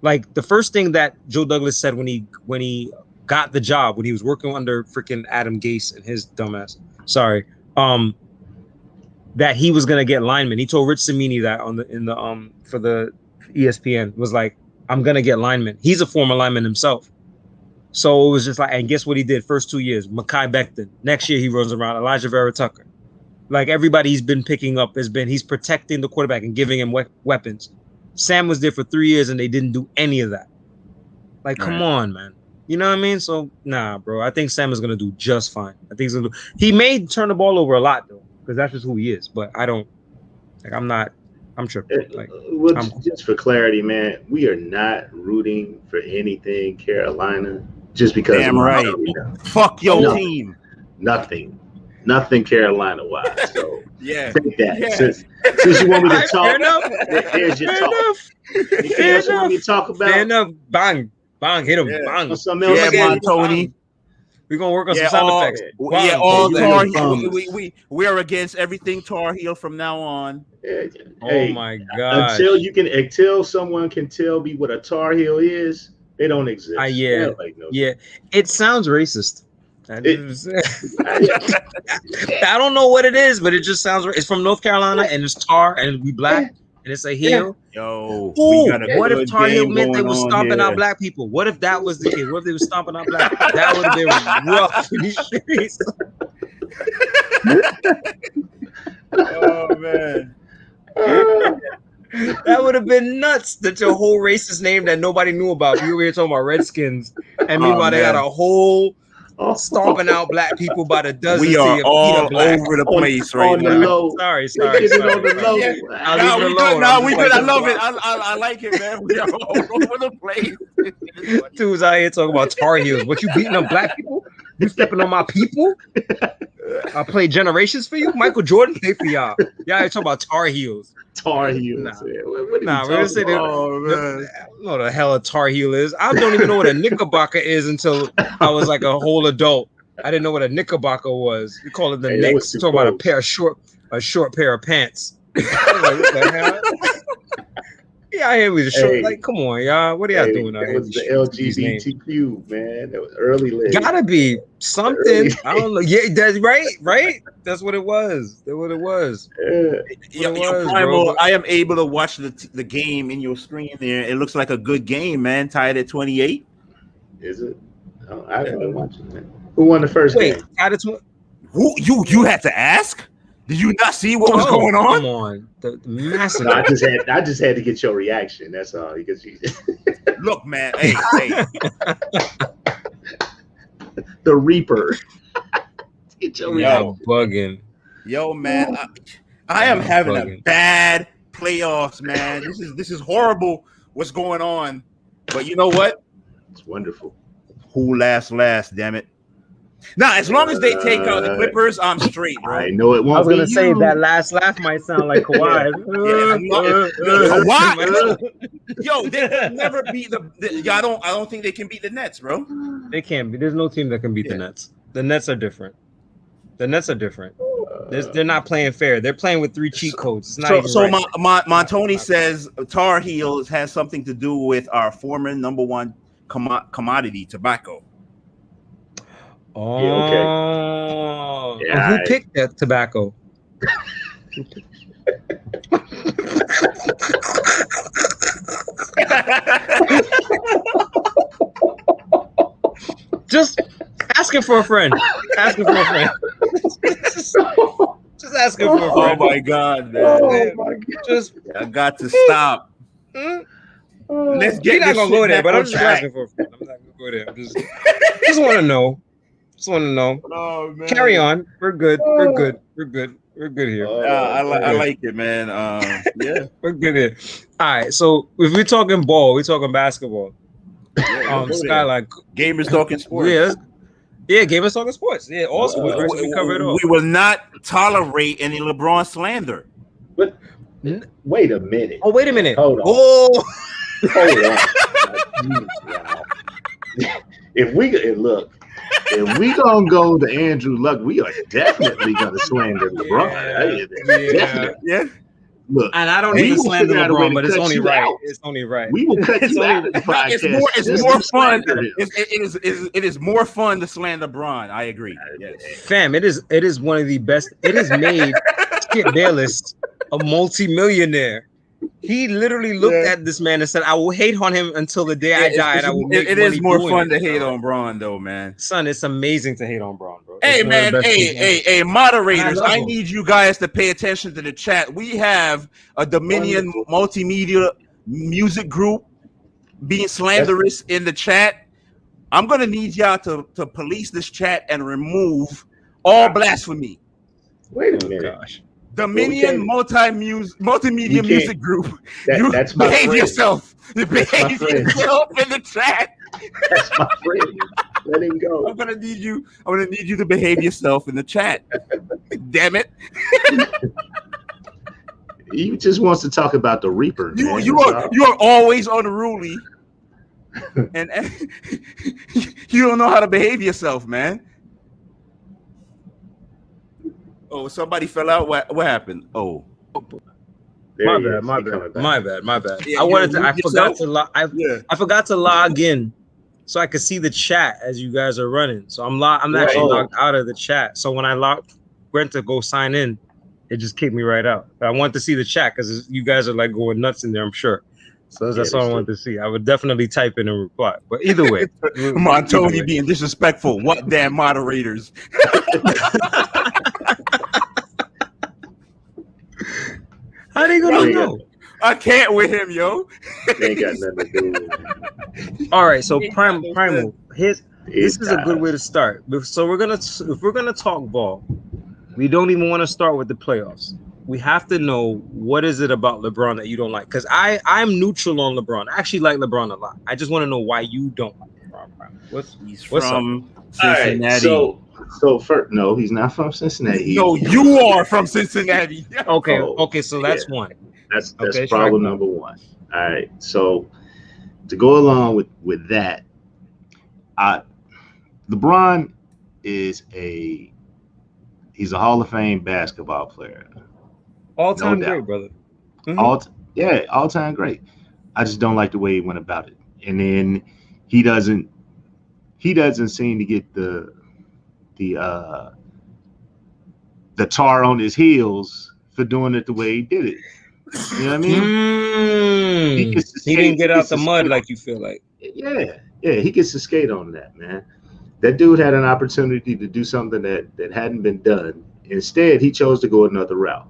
Like, the first thing that Joe Douglas said when he got the job, when he was working under freaking Adam Gase and his dumbass, that he was gonna get linemen. He told Rich Cimini that for the ESPN, was like, I'm gonna get linemen. He's a former lineman himself. So it was just like, and guess what he did? First 2 years, Mekhi Becton. Next year he runs around Elijah Vera Tucker. Like, everybody he's been picking up he's protecting the quarterback and giving him weapons. Sam was there for 3 years and they didn't do any of that. Like, come on, man. You know what I mean? So, nah, bro. I think Sam is gonna do just fine. I think he may turn the ball over a lot though, because that's just who he is. But I'm tripping. Like, just for clarity, man, we are not rooting for anything Carolina just because. Damn right. Fuck your team. Nothing Carolina wise. So yeah, take that. Yeah. Since you want me to talk, here's your talk. Anything else you want me to talk about? Fair enough. Bang, hit him. Bang. Something else again, Tony. We're gonna work on some sound effects. All Tar Heel. We are against everything Tar Heel from now on. Hey, oh my god! Until someone can tell me what a Tar Heel is, they don't exist. It sounds racist. I don't know what it is, but it just sounds. It's from North Carolina, and it's tar, and we black, and it's a heel. Yo, what if Tar Heel meant they were stomping out black people? What if that was the case? What if they were stomping out black people? That would have been rough for these streets. Oh man. That would have been nuts. That your whole racist name that nobody knew about. We were here talking about Redskins, and meanwhile they got a whole stomping out black people by the dozen. We are all over the place right now. Sorry. On the low. I'll leave it alone. No, we good. I love it. I like it, man. We are all over the place. Dudes out here talking about Tar Heels. What, you beating up black people? You stepping on my people? I play generations for you. Michael Jordan played for y'all. Y'all talking about Tar Heels. Tar Heels. We're gonna say that. I don't know what the hell a Tar Heel is. I don't even know what a knickerbocker is until I was like a whole adult. I didn't know what a knickerbocker was. We call it the Knicks. Talking about a short pair of pants. Like, what the hell? Yeah, I hear with the short. Like, come on, y'all. What are y'all doing out here? It was the LGBTQ, man. That was early. Gotta be something. I don't know. Yeah, that's right. That's what it was. That's what it was. I am able to watch the game in your screen there. It looks like a good game, man. Tied at 28. Is it? Oh, I haven't been watching, man. Who won the first game? Tied at 20. Who you had to ask? Did you not see what was going on? Come on, the massive. No, I just had to get your reaction. That's all. Because you look, man. Hey. The Reaper. Get your reaction. Bugging. Yo, man, I am having a bad playoffs, man. This is horrible. What's going on? But you know what? It's wonderful. Who laughs last? Damn it. Now, as long as they take out the Clippers, I'm straight, bro. I know it won't. I was gonna say that last laugh might sound like Kawhi. Kawhi. Yo, they could never beat the. I don't think they can beat the Nets, bro. They can't be. There's no team that can beat the Nets. The Nets are different. They're not playing fair. They're playing with 3 cheat codes. It's not even right. Montoni says Tar Heels has something to do with our former number one commodity, tobacco. Oh, yeah, okay. Who picked that tobacco? Just asking for a friend. Asking for a friend. just asking for a friend. Oh my God, man! Oh my God. Just I got to stop. Let's get You're not this gonna shit go there, back but on I'm just track. asking for a friend. I'm not gonna go there. Just want to know. Just want to know. Oh man! Carry on. We're good. We're good. We're good. We're good here. I like it, man. Yeah, We're good here. All right. So if we're talking ball, we're talking basketball. Sky, like gamers talking sports. Yeah, gamers talking sports. Yeah, all sports. Right? So we cover it all. We will not tolerate any LeBron slander. But wait a minute. Oh, wait a minute. Hold on. Oh. Hold on. If we gonna go to Andrew Luck, we are definitely gonna slander LeBron. Definitely. Yeah. Look, and I don't even slander LeBron, but it's only right. It's only right. We will cut you out of the podcast. It's more fun. It is more fun to slander LeBron. I agree. Yes. Fam, it is one of the best. It has made Skip Bayless a multi-millionaire. He literally looked at this man and said, "I will hate on him until the day I die, and I will make it money is more doing fun it." to hate on Braun, though, man. Son, it's amazing to hate on Braun, bro. Hey, It's man. Hey, moderators. I him. need you guys to pay attention to the chat. We have a Dominion multimedia music group being slanderous in the chat. I'm gonna need y'all to police this chat and remove all blasphemy. Wait a minute. Gosh. Dominion multimedia music group. That's my behave friend. yourself. You behave yourself in the chat. That's my friend. Let him go. I'm gonna need you to behave yourself in the chat. Damn it. He just wants to talk about the Reaper. You are always unruly. and you don't know how to behave yourself, man. Oh, somebody fell out. What happened? Oh, My bad. Yeah, I forgot to log in so I could see the chat as you guys are running. So I'm actually logged out of the chat. So when I went to go sign in, it just kicked me right out. But I want to see the chat because you guys are like going nuts in there, I'm sure. So that's all I wanted to see. I would definitely type in a reply. But either way. Montoni being disrespectful. What damn moderators? How they gonna know? I can't with him, yo. They ain't got nothing to do with it. All right, so Primal, this is a good way to start. So if we're gonna talk ball, we don't even want to start with the playoffs. We have to know what is it about LeBron that you don't like? Because I'm neutral on LeBron. I actually like LeBron a lot. I just want to know why you don't like LeBron. He's what's from Cincinnati. Right, so first, no, he's not from Cincinnati. No, you are from Cincinnati. Okay, so that's one. That's problem number one. All right, so to go along with that, LeBron is he's a Hall of Fame basketball player. All-time great, brother. Mm-hmm. All-time great. I just don't like the way he went about it. And then he doesn't seem to get the tar on his heels for doing it the way he did it. You know what I mean? He didn't get out the mud like you feel like. Yeah, he gets to skate on that, man. That dude had an opportunity to do something that hadn't been done. Instead, he chose to go another route.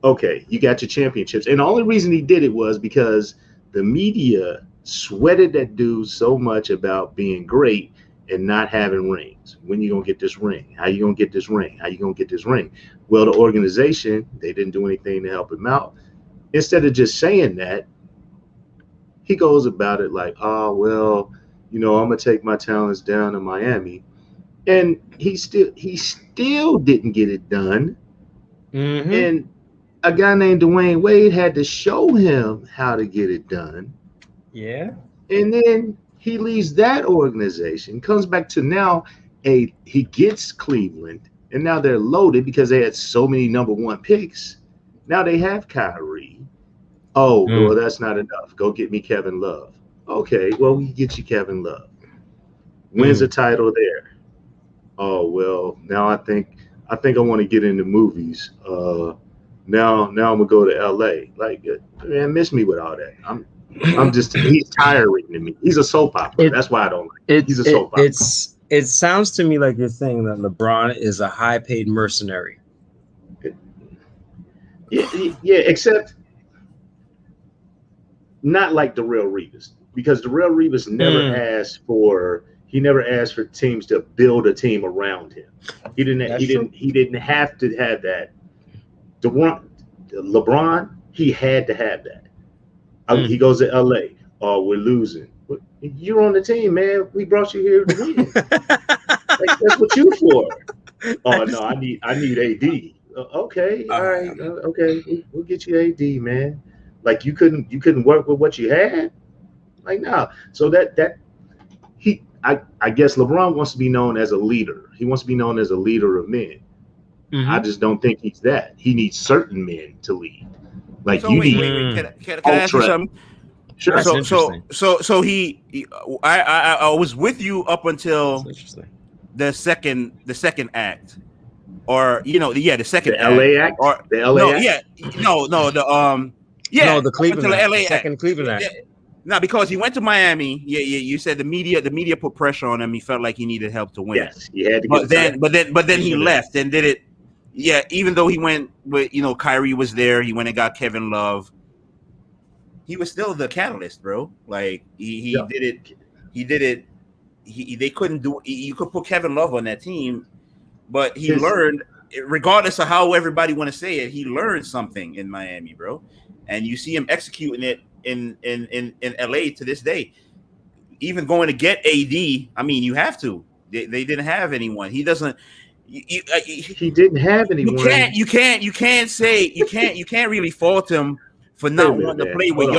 Okay, you got your championships. And the only reason he did it was because the media sweated that dude so much about being great and not having rings. When you gonna get this ring? How you gonna get this ring? How you gonna get this ring? Well, the organization, they didn't do anything to help him out. Instead of just saying that, he goes about it like, oh, well, I'm gonna take my talents down to Miami. And he still didn't get it done. Mm-hmm. And a guy named Dwayne Wade had to show him how to get it done. Yeah. And then he leaves that organization, comes back to now he gets Cleveland, and now they're loaded because they had so many number one picks. Now they have Kyrie. Oh, well, that's not enough. Go get me Kevin Love. Okay, well, we get you Kevin Love. Wins a title there. Oh, well, now I think I want to get into movies. Now I'm gonna go to LA. Like, man, miss me with all that. He's tiring to me. He's a soap opera. That's why I don't like him. He's a soap opera. It sounds to me like you're saying that LeBron is a high-paid mercenary. Yeah, except not like Darrelle Revis, because Darrelle Revis never asked for teams to build a team around him. He didn't have to have that. LeBron, he had to have that. He goes to LA. Oh, we're losing. You're on the team, man. We brought you here to win. That's what you for. Oh no, I need AD. Okay, all right, okay. We'll get you AD, man. Like you couldn't work with what you had. Like no. So I guess LeBron wants to be known as a leader. He wants to be known as a leader of men. Mm-hmm. I just don't think he's that. He needs certain men to lead. Like so you need. Can I ask you something? Sure. So I was with you up until the second act, or the second LA act, or the LA act? The Cleveland act, the second Cleveland act. No, because he went to Miami. You said the media put pressure on him. He felt like he needed help to win. Yes, he had to. But then he left and did it. Yeah, even though he went with Kyrie was there, he went and got Kevin Love. He was still the catalyst, bro. Like he did it. He did it. They couldn't do. You could put Kevin Love on that team, but he learned, regardless of how everybody want to say it, he learned something in Miami, bro. And you see him executing it in LA to this day. Even going to get AD, I mean, you have to. They didn't have anyone. He doesn't. He didn't have anyone. You can't really fault him for not wanting to play with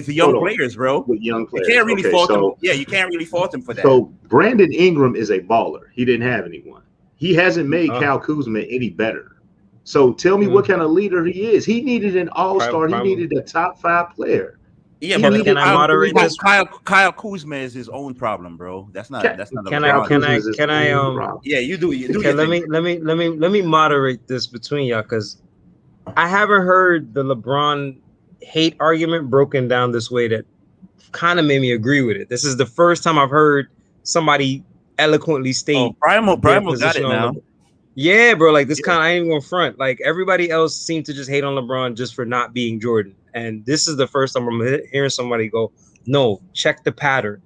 young players, bro. With young players, you can't really fault him. Yeah, you can't really fault him for that. So Brandon Ingram is a baller. He didn't have anyone. He hasn't made Kyle Kuzma any better. So tell me what kind of leader he is. He needed an all-star. He needed a top 5 player. Yeah, but can I moderate this? Kyle Kuzma is his own problem, bro. That's not. Can I? Yeah, you do. Okay, let me moderate this between y'all, because I haven't heard the LeBron hate argument broken down this way that kind of made me agree with it. This is the first time I've heard somebody eloquently state. Primal got it now. Yeah, bro. Like this kind of, I ain't gonna front. Like everybody else seemed to just hate on LeBron just for not being Jordan. And this is the first time I'm hearing somebody go, no, check the pattern.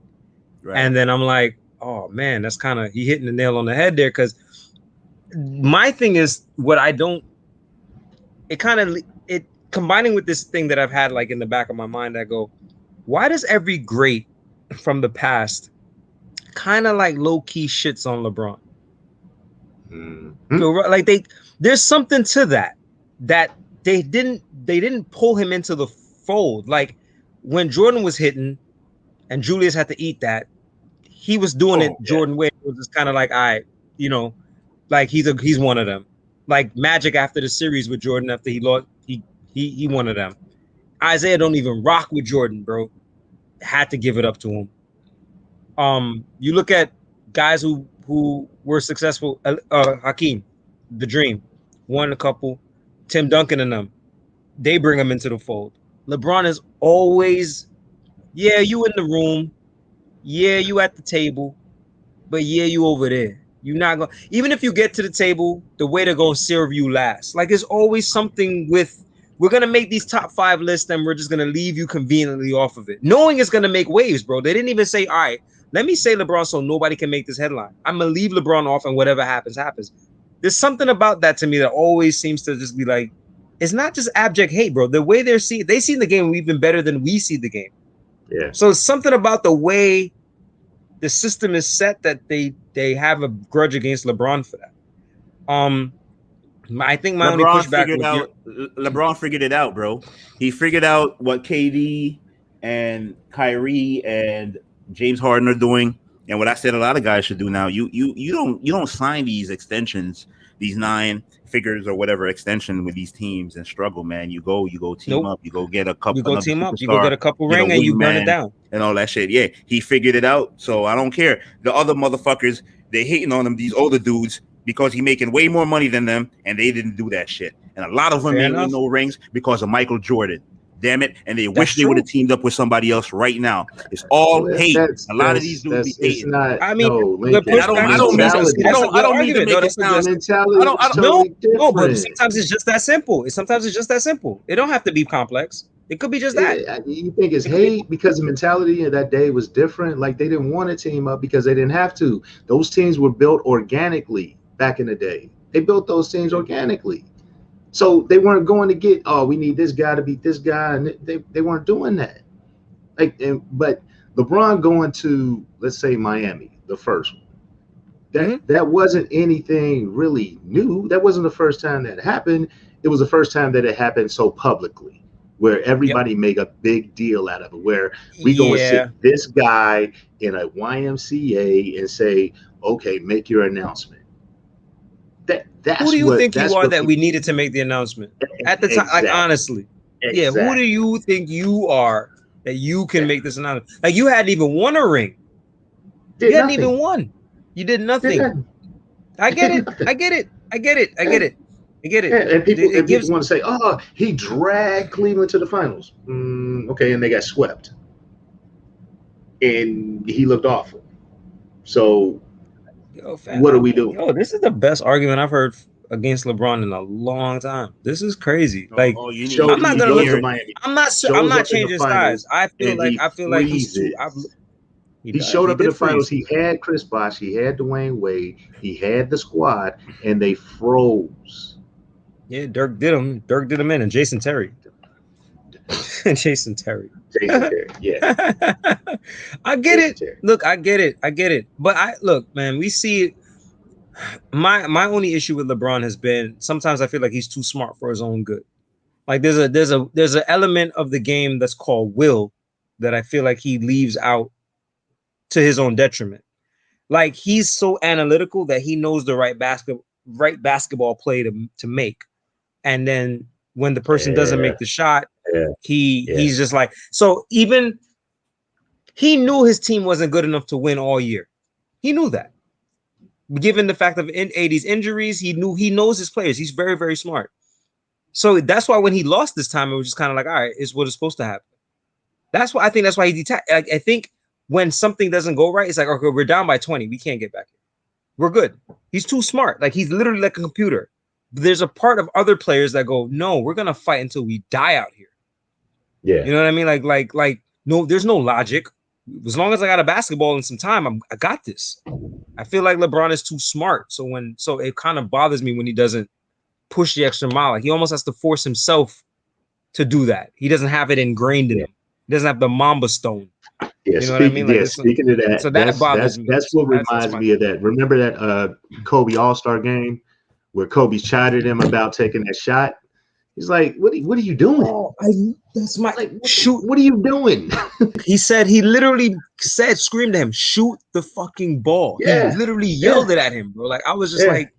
Right. And then I'm like, oh man, that's kind of, he hitting the nail on the head there. Cause my thing is it combining with this thing that I've had like in the back of my mind, I go, why does every great from the past kind of like low key shits on LeBron? Mm-hmm. So, like there's something to that they didn't pull him into the fold. Like when Jordan was hitting and Julius had to eat that, he was doing it Jordan way. It was just kind of like, all right, like he's one of them. Like Magic after the series with Jordan after he lost, he one of them. Isaiah don't even rock with Jordan, bro. Had to give it up to him. You look at guys who were successful. Hakeem, the Dream, won a couple. Tim Duncan and them, they bring him into the fold. LeBron is always, you in the room, you at the table, but you over there. You're not going. Even if you get to the table, the way to go serve you last. Like there's always something with. We're gonna make these top 5 lists, and we're just gonna leave you conveniently off of it, knowing it's gonna make waves, bro. They didn't even say, all right, let me say LeBron so nobody can make this headline. I'm gonna leave LeBron off, and whatever happens, happens. There's something about that to me that always seems to just be like, it's not just abject hate, bro. The way they see the game even better than we see the game. Yeah. So it's something about the way the system is set that they have a grudge against LeBron for that. I think my only pushback LeBron figured it out, bro. He figured out what KD and Kyrie and James Harden are doing, and what I said a lot of guys should do now. You don't sign these extensions, these 9 figures or whatever extension with these teams and struggle, man. You go team up. You go get a couple. You go team up. You go get a couple ring and you burn it down and all that shit. Yeah, he figured it out. So I don't care. The other motherfuckers, they hating on him. These older dudes. Because he's making way more money than them, and they didn't do that shit. And a lot of them ain't no rings because of Michael Jordan. damn it, and they wish they would have teamed up with somebody else right now. It's all hate. A lot of these dudes be hating. I mean, I don't mean to make it sound mentality. No, but sometimes it's just that simple. It don't have to be complex. It could be just that. You think it's hate because the mentality of that day was different? Like they didn't want to team up because they didn't have to. Those teams were built organically back in the day. They built those teams organically. So they weren't going to get, we need this guy to beat this guy. And they weren't doing that. But LeBron going to, let's say, Miami, the first one, that wasn't anything really new. That wasn't the first time that happened. It was the first time that it happened so publicly, where everybody made a big deal out of it, where we go and sit this guy in a YMCA and say, okay, make your announcement. Who do you think you are that we needed to make the announcement at the time? Like, honestly, who do you think you are that you can make this announcement? Like, you hadn't even won a ring. You hadn't even won. You did nothing. I get it. And people want to say, he dragged Cleveland to the finals. Okay, and they got swept. And he looked awful. So what are we doing? This is the best argument I've heard against LeBron in a long time. This is crazy. I'm not gonna look at Miami. I'm not changing sides. I feel like he's too. He showed up in the finals. He had Chris Bosh. He had Dwayne Wade. He had the squad, and they froze. Yeah, Dirk did him in, and Jason Terry. Jason Terry. Yeah. I get it. Look, I get it. But man, we see my only issue with LeBron has been sometimes I feel like he's too smart for his own good. Like there's an element of the game that's called will that I feel like he leaves out to his own detriment. Like he's so analytical that he knows the right basketball play to make. And then when the person doesn't make the shot, he's just like, so even he knew his team wasn't good enough to win all year. He knew that. Given the fact of AD's injuries, he knows his players. He's very, very smart. So that's why when he lost this time, it was just kind of like, all right, it's what is supposed to happen. That's why he detached. I think when something doesn't go right, it's like, okay, we're down by 20. We can't get back here. We're good. He's too smart. Like he's literally like a computer. There's a part of other players that go, no, we're gonna fight until we die out here. Yeah, you know what I mean? Like no, there's no logic. As long as I got a basketball and some time, I got this. I feel like LeBron is too smart. So it kind of bothers me when he doesn't push the extra mile. Like he almost has to force himself to do that. He doesn't have it ingrained in him. He doesn't have the Mamba stone. Yeah, you know what I mean? Like, speaking of that, so that bothers me. That's what reminds me of that. Remember that Kobe All-Star game where Kobe chided him about taking that shot? He's like, "What are you doing?" That's my shoot. What are you doing? He literally screamed at him, "Shoot the fucking ball!" Yeah. He literally yelled it at him, bro. Like I was just like,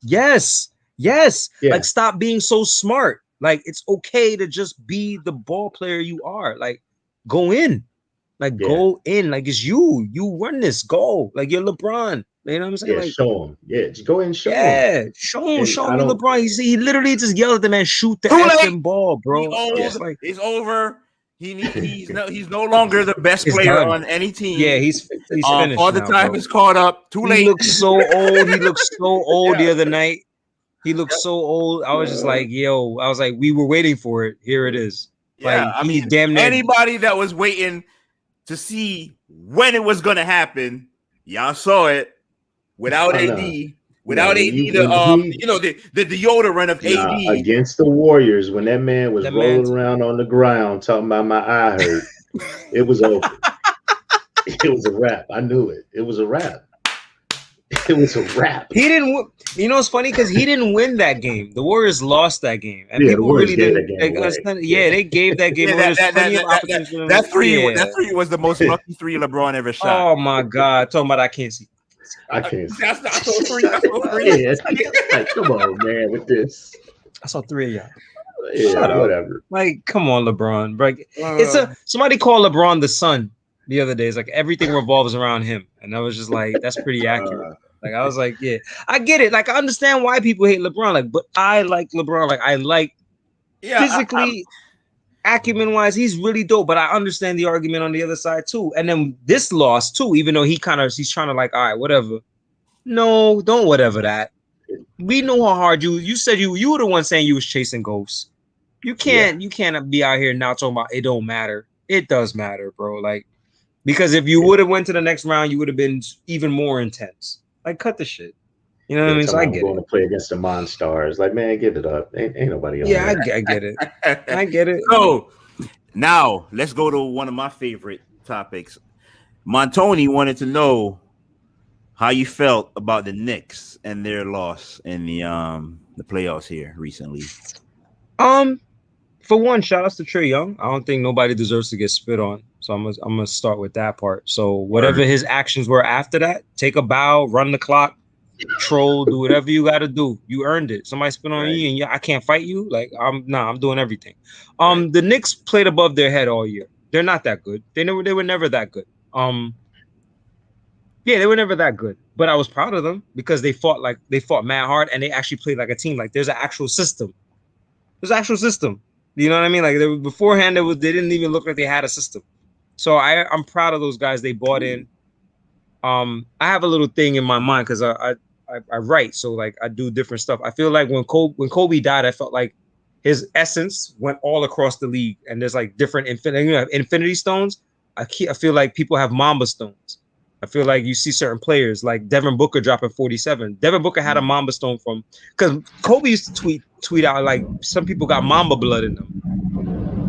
yes. Yeah. Like stop being so smart. Like it's okay to just be the ball player you are. Like go in. Like go in. Like it's you. You run this. Go. Like you're LeBron. You know what I'm saying? Yeah, like, show him. Yeah, just go ahead and show him. Yeah, show me LeBron. He literally just yelled at the man, shoot the effing ball, bro. It's over. He's no longer the best player on any team. Yeah, he's finished. All the time is caught up. Too late. He looks so old. He looked so old the other night. He looked so old. I was just like, yo, I was like, we were waiting for it. Here it is. Yeah, like, I mean, damn near anybody that was waiting to see when it was going to happen, y'all saw it. Without AD, the deodorant of AD against the Warriors, when that man was rolling around on the ground talking about my eye hurt, it was over. It was a wrap. I knew it. It was a wrap. It was a wrap. He didn't. You know, it's funny because he didn't win that game. The Warriors lost that game, and people really didn't. They gave that game. That three was the most lucky three LeBron ever shot. Oh my God! Talking about I can't see. I can't. That's not so three. Yeah, like, come on, man, with this. I saw three of y'all. Yeah, whatever. Like, come on, LeBron. Like, somebody called LeBron the sun the other day. It's like everything revolves around him, and I was just like, that's pretty accurate. Like, I was like, yeah, I get it. Like, I understand why people hate LeBron. Like, but I like LeBron. Like, I like physically. acumen-wise, he's really dope. But I understand the argument on the other side too. And then this loss too, even though he's trying to like, all right, whatever. No, don't whatever that. We know how hard you said you were the one saying you was chasing ghosts. You can't be out here now talking about it don't matter. It does matter, bro. Like, because if you would have went to the next round, you would have been even more intense. Like, cut the shit. You know what I mean? So I get going to play against the Monstars. Like, man, get it up. Ain't nobody on I get it. I get it. So now let's go to one of my favorite topics. Montoni wanted to know how you felt about the Knicks and their loss in the playoffs here recently. For one, shout outs to Trae Young. I don't think nobody deserves to get spit on. So I'm gonna start with that part. So whatever his actions were after that, take a bow, run the clock, troll, do whatever you got to do. You earned it. Somebody spit on you, and I can't fight you. Like I'm doing everything. The Knicks played above their head all year. They're not that good. They were never that good. Yeah, they were never that good. But I was proud of them because they fought mad hard, and they actually played like a team. Like there's an actual system. There's an actual system. You know what I mean? Like beforehand, they didn't even look like they had a system. So I'm proud of those guys. They bought in. I have a little thing in my mind because I write, so like I do different stuff. I feel like when Kobe died, I felt like his essence went all across the league, and there's like different infinity stones. I feel like people have Mamba stones. I feel like you see certain players like Devin Booker dropping 47. Devin Booker had a Mamba stone because Kobe used to tweet out like some people got Mamba blood in them.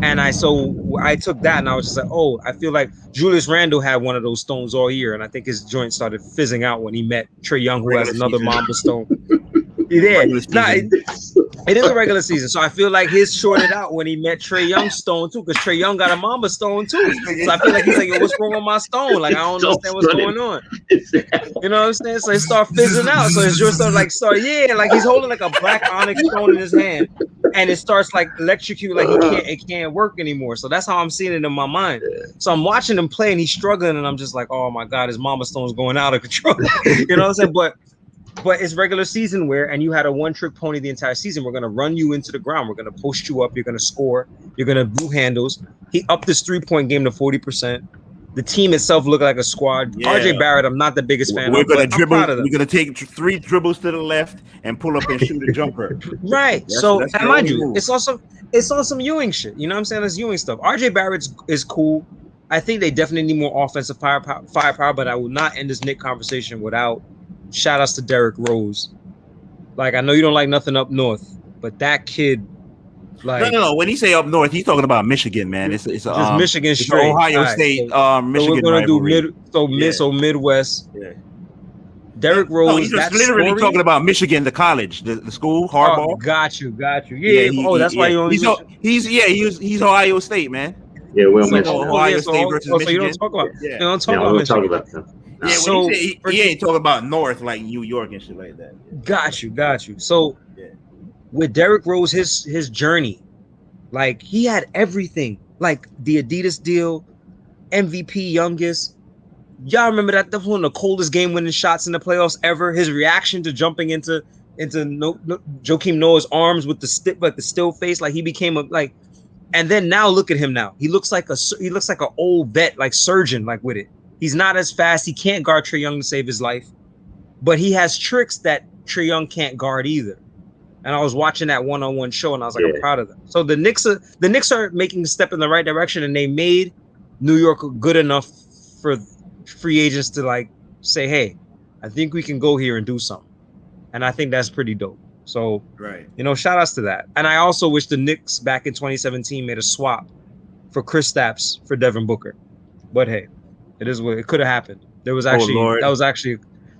And I took that and I was just like, oh, I feel like Julius Randle had one of those stones all year. And I think his joint started fizzing out when he met Trae Young, who has another Mamba stone. It is a regular season. So I feel like his shorted out when he met Trae Young's stone too, because Trae Young got a Mamba stone too. So I feel like he's like, yo, what's wrong with my stone? Like, I don't understand what's going on. You know what I'm saying? So it started fizzing out. So his joint started like he's holding like a black onyx stone in his hand, and it starts like electrocute, like it can't work anymore. So that's how I'm seeing it in my mind. So I'm watching him play and he's struggling, and I'm just like, oh my God, his Mamba stone's going out of control. You know what I'm saying? But it's regular season wear, and you had a one-trick pony the entire season. We're going to run you into the ground. We're going to post you up. You're going to score. You're going to do handles. He upped his three-point game to 40%. The team itself looked like a squad. Yeah. RJ Barrett, I'm not the biggest fan of. We're going to dribble. We're going to take 3 dribbles to the left and pull up and shoot a jumper. Right. That's and mind you, it's on some Ewing shit. You know what I'm saying? It's Ewing stuff. RJ Barrett is cool. I think they definitely need more offensive firepower, but I will not end this Knick conversation without shout outs to Derrick Rose. Like, I know you don't like nothing up north, but that kid, like, no. When he say up north, he's talking about Michigan, man. It's Michigan straight. Ohio State, Michigan. So we're gonna do Midwest. Yeah. Derrick Rose. No, he's just literally talking about Michigan, the college, the school, Harbaugh. Oh, got you. Yeah. That's why you only. He's Ohio State, man. Yeah, we'll mention Ohio State versus Michigan. So you don't talk about. You don't talk about them. Yeah, so he ain't talking about North like New York and shit like that. Got you. So with Derrick Rose, his journey, like he had everything, like the Adidas deal, MVP, youngest. Y'all remember that one of the coldest game-winning shots in the playoffs ever? His reaction to jumping into Joakim Noah's arms with the still face, like he became and then now look at him now. He looks like an old vet, like surgeon, like with it. He's not as fast. He can't guard Trae Young to save his life, but he has tricks that Trae Young can't guard either. And I was watching that one-on-one show, and I was like, I'm proud of them. So the Knicks are making a step in the right direction, and they made New York good enough for free agents to like say, hey, I think we can go here and do something. And I think that's pretty dope. So, shout outs to that. And I also wish the Knicks back in 2017 made a swap for Kristaps for Devin Booker. But hey, it is what it could have happened. There was actually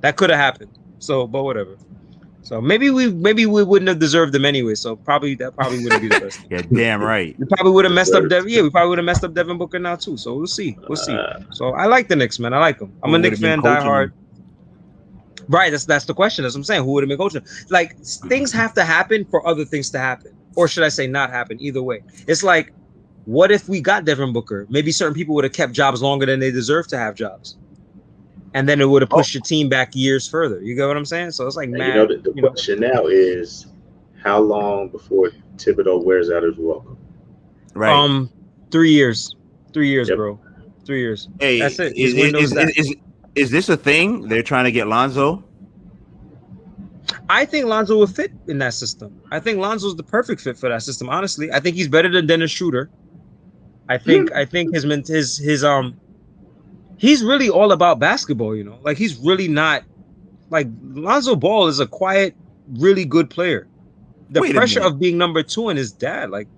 that could have happened. So, but whatever. So maybe we wouldn't have deserved them anyway. So that probably wouldn't be the best. Yeah, damn right. We probably would have messed up Devin. Yeah, we probably would have messed up Devin Booker now too. So we'll see. So I like the Knicks, man. I like them. I'm a Knicks fan, diehard. Right, that's the question. That's what I'm saying. Who would have been coaching? Like, things have to happen for other things to happen, or should I say, not happen? Either way, it's like, what if we got Devin Booker? Maybe certain people would have kept jobs longer than they deserve to have jobs, and then it would have pushed your team back years further. You get what I'm saying? So it's like, man, the question now is, how long before Thibodeau wears out his welcome? Right. 3 years. 3 years, Yep. bro. 3 years. Hey, That's it. His window's that. is this a thing? They're trying to get Lonzo? I think Lonzo will fit in that system. I think Lonzo's the perfect fit for that system. Honestly, I think he's better than Dennis Schroeder. I think his he's really all about basketball. Like he's really not like Lonzo Ball is a quiet, really good player. The pressure of being number 2 and his dad, like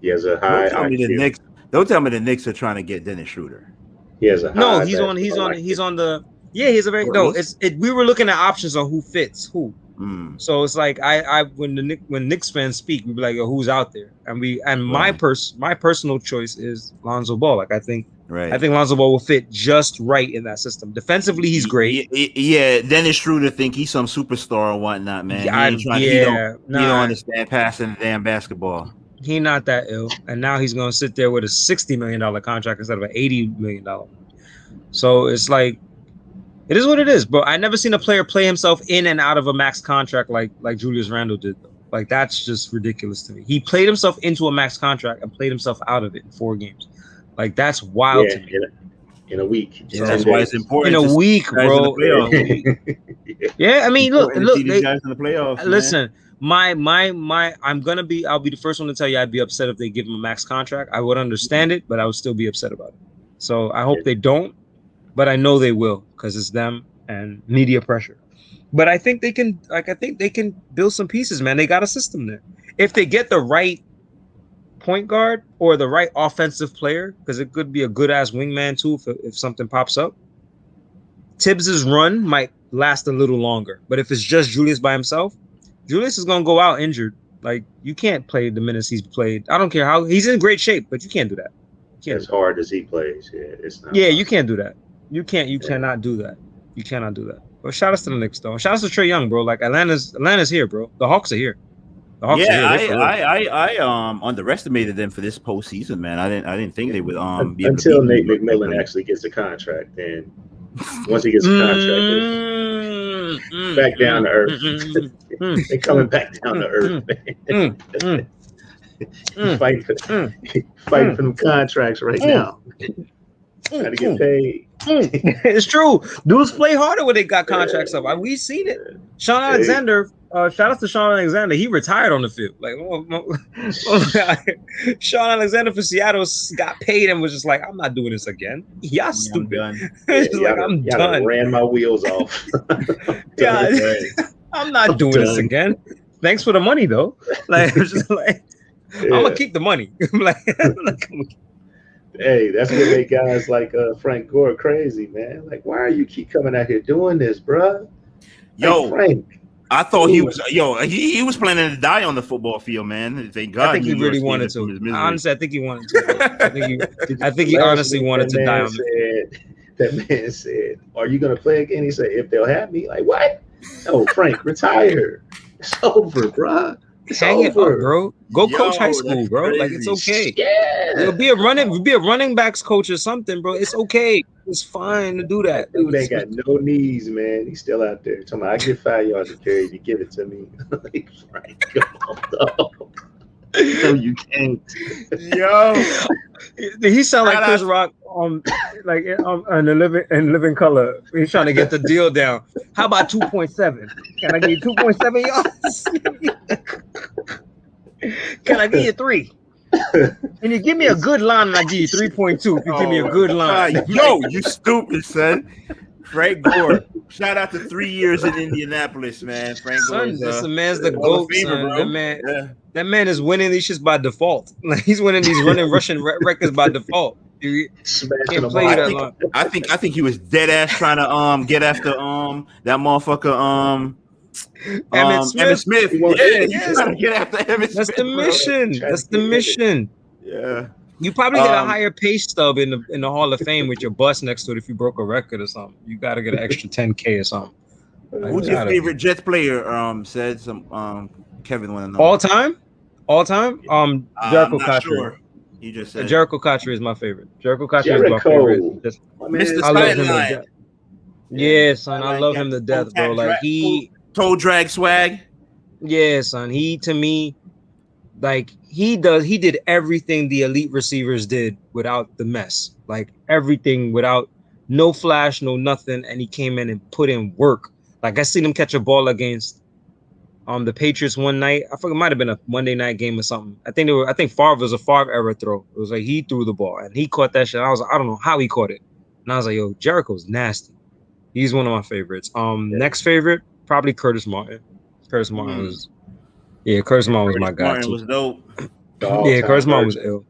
he has a high IQ. Don't tell me the Knicks are trying to get Dennis Schroeder. He has a high. No, he's on the. Yeah, he's a very we were looking at options on who fits who. So it's like when Knicks fans speak, we be like, who's out there? And my personal choice is Lonzo Ball. Like I think Lonzo Ball will fit just right in that system. Defensively, he's great. Yeah, Dennis Schroeder think he's some superstar or whatnot, man. He don't understand passing the damn basketball. He not that ill, and now he's gonna sit there with a $60 million contract instead of an $80 million. So it's like, it is what it is. But I never seen a player play himself in and out of a max contract like Julius Randle did. Like that's just ridiculous to me. He played himself into a max contract and played himself out of it in 4 games. Like that's wild to me. In a week. So that's why it's important. In a week, bro. Yeah, I mean, look. These guys in the playoffs. Listen. I'll be the first one to tell you I'd be upset if they give him a max contract. I would understand it, but I would still be upset about it. So I hope they don't, but I know they will because it's them and media pressure. But I think they can build some pieces, man. They got a system there. If they get the right point guard or the right offensive player, because it could be a good ass wingman too if something pops up. Tibbs's run might last a little longer, but if it's just Julius by himself, Julius is gonna go out injured. Like you can't play the minutes he's played. I don't care how he's in great shape, but you can't do that. As hard as he plays, it's not. Yeah, you can't do that. You cannot do that. You cannot do that. But shout out to the Knicks though. Shout out to Trae Young, bro. Like Atlanta's here, bro. The Hawks are here. I underestimated them for this postseason, man. I didn't think they would be until Nate McMillan actually gets a contract. Then once he gets a contract, back down to earth. They're coming back down to earth, man. Fighting for them contracts right now. Got to get paid. It's true. Dudes play harder when they got contracts up. We've seen it. Sean Alexander. Shout out to Sean Alexander. He retired on the field. Like, Sean Alexander for Seattle got paid and was just like, I'm not doing this again. Y'all stupid. I'm done. Ran my wheels off. I'm not doing this again. Thanks for the money though. Like, just like, I'm gonna keep the money. Hey, that's what make guys like Frank Gore crazy, man. Like, why are you keep coming out here doing this, bro? Yo, Frank. I thought he was he was planning to die on the football field, man. Thank God. I think he really wanted to. Honestly, I think he wanted to. I think he honestly wanted to die on the field. That man said, "Are you gonna play again?" He said, "If they'll have me." Like, what? No, Frank, retire. It's over, bro. Hang it up, bro. Go coach high school, bro. Crazy. Like, it's okay. Yeah. You'll be a running backs coach or something, bro. It's okay. It's fine to do that. Dude ain't got no knees, man. He's still out there. Talking about, I get 5 yards to carry. You give it to me. Like, Frank, come on, dog. No, you can't. Yo, he sound like Chris Rock like in Living Color. He's trying to get the deal down. How about 2.7? Can I give you 2.7 yards? Can I give you 3? Can you give me a good line and I give you 3.2? If you give me a good line. Yo, you stupid, son. Frank Gore. Shout out to 3 years in Indianapolis, man. Frank Gore. This man's the GOAT, son. That man is winning these shits by default. Like, he's winning these rushing records by default. You can't play you that long. I think he was dead ass trying to get after that motherfucker Emmitt Smith. Yeah, trying to get after Emmitt Smith. That's the mission. That's the mission. Yeah. You probably get a higher pay stub in the Hall of Fame with your bus next to it if you broke a record or something. You got to get an extra 10K or something. Who's your favorite Jets player? Said some Kevin want to know. All time. Jericho Cotchery. Sure. You just said Jericho Cotchery is my favorite. Jericho Cotchery is my favorite. Mr. I love him to Sideline. death. Yeah, son, I love him to death, bro. Like toe drag swag. Yeah, son. He to me, Like he did everything the elite receivers did without the mess. Like everything without no flash, no nothing, and he came in and put in work. Like I seen him catch a ball against the Patriots one night. I forget, it might have been a Monday night game or something. I think Favre was a Favre error throw. It was like he threw the ball and he caught that shit. I don't know how he caught it. And I was like, yo, Jericho's nasty. He's one of my favorites. Next favorite, probably Curtis Martin. Curtis Martin was Curtis Martin was my guy Martin too. was dope. Yeah, Curtis Martin was ill.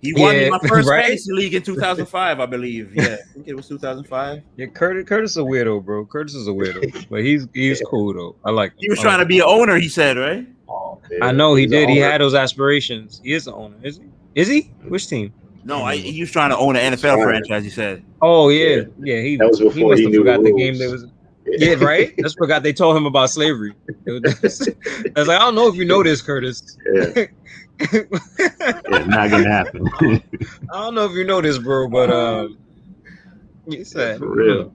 He won me my first right? fantasy league in 2005, I believe. Yeah, I think it was 2005. Yeah, Curtis is a weirdo, bro. Curtis is a weirdo, but he's cool though. I like him. He was trying to be an owner, he said, right? Oh, I know he did. He had those aspirations. He is the owner, is he? Is he? Which team? No, he was trying to own an NFL franchise. He said. Oh yeah. That was before he knew forgot the game. There was. Yeah, right. Just forgot they told him about slavery. I was like, I don't know if you know this, Curtis. Yeah. It's not gonna happen. I don't know if you know this, bro, but he said, for real.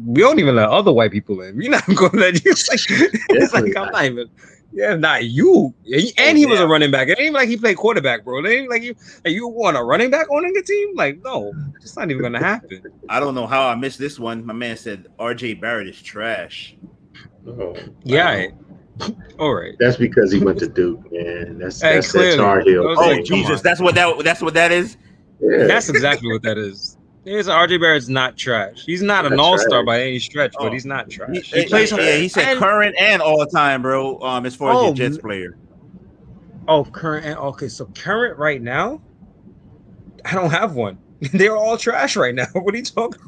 We don't even let other white people in. We're not gonna let you. It's like I'm not even. Yeah, not you. And he was a running back. It ain't like he played quarterback, bro. It ain't like you want a running back on the team. Like, no, it's not even gonna happen. I don't know how I missed this one. My man said R.J. Barrett is trash. Oh, yeah. All right. That's because he went to Duke, man. That's clearly, that Tar Heel. Oh, Jesus, that's what that is. Yeah. That's exactly what that is. RJ Barrett's not trash. He's not an all-star by any stretch, but he's not trash. He plays. Yeah, he said current and all-time, bro. As far as your Jets player. Oh, current and okay. So current right now, I don't have one. They're all trash right now. What are you talking?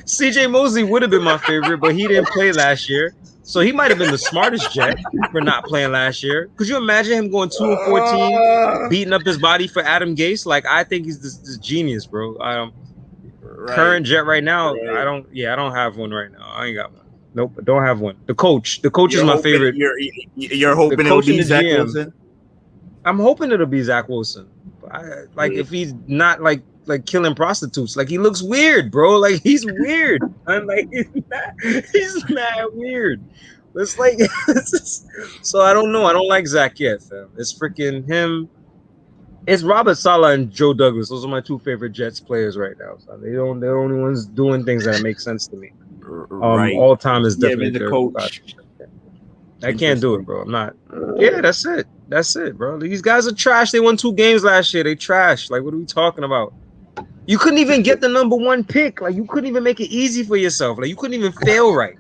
CJ Mosley would have been my favorite, but he didn't play last year. So he might have been the smartest Jet for not playing last year. Could you imagine him going 2-14, beating up his body for Adam Gase? Like, I think he's this genius, bro. Current Jet right now, I don't have one right now. I ain't got one. Nope, I don't have one. The coach is my favorite. You're hoping it'll be Zach Wilson? I'm hoping it'll be Zach Wilson. If he's not like killing prostitutes, like he looks weird, bro. Like he's weird. I'm like he's mad weird. It's like so I don't know. I don't like Zach yet, fam. It's freaking him. It's Robert Saleh and Joe Douglas. Those are my two favorite Jets players right now. So they're the only ones doing things that make sense to me. All time is definitely the coach. I can't do it, bro. I'm not. Yeah, that's it. That's it, bro. These guys are trash. They won 2 games last year. They trash. Like, what are we talking about? You couldn't even get the number 1 pick. Like, you couldn't even make it easy for yourself. Like, you couldn't even fail right.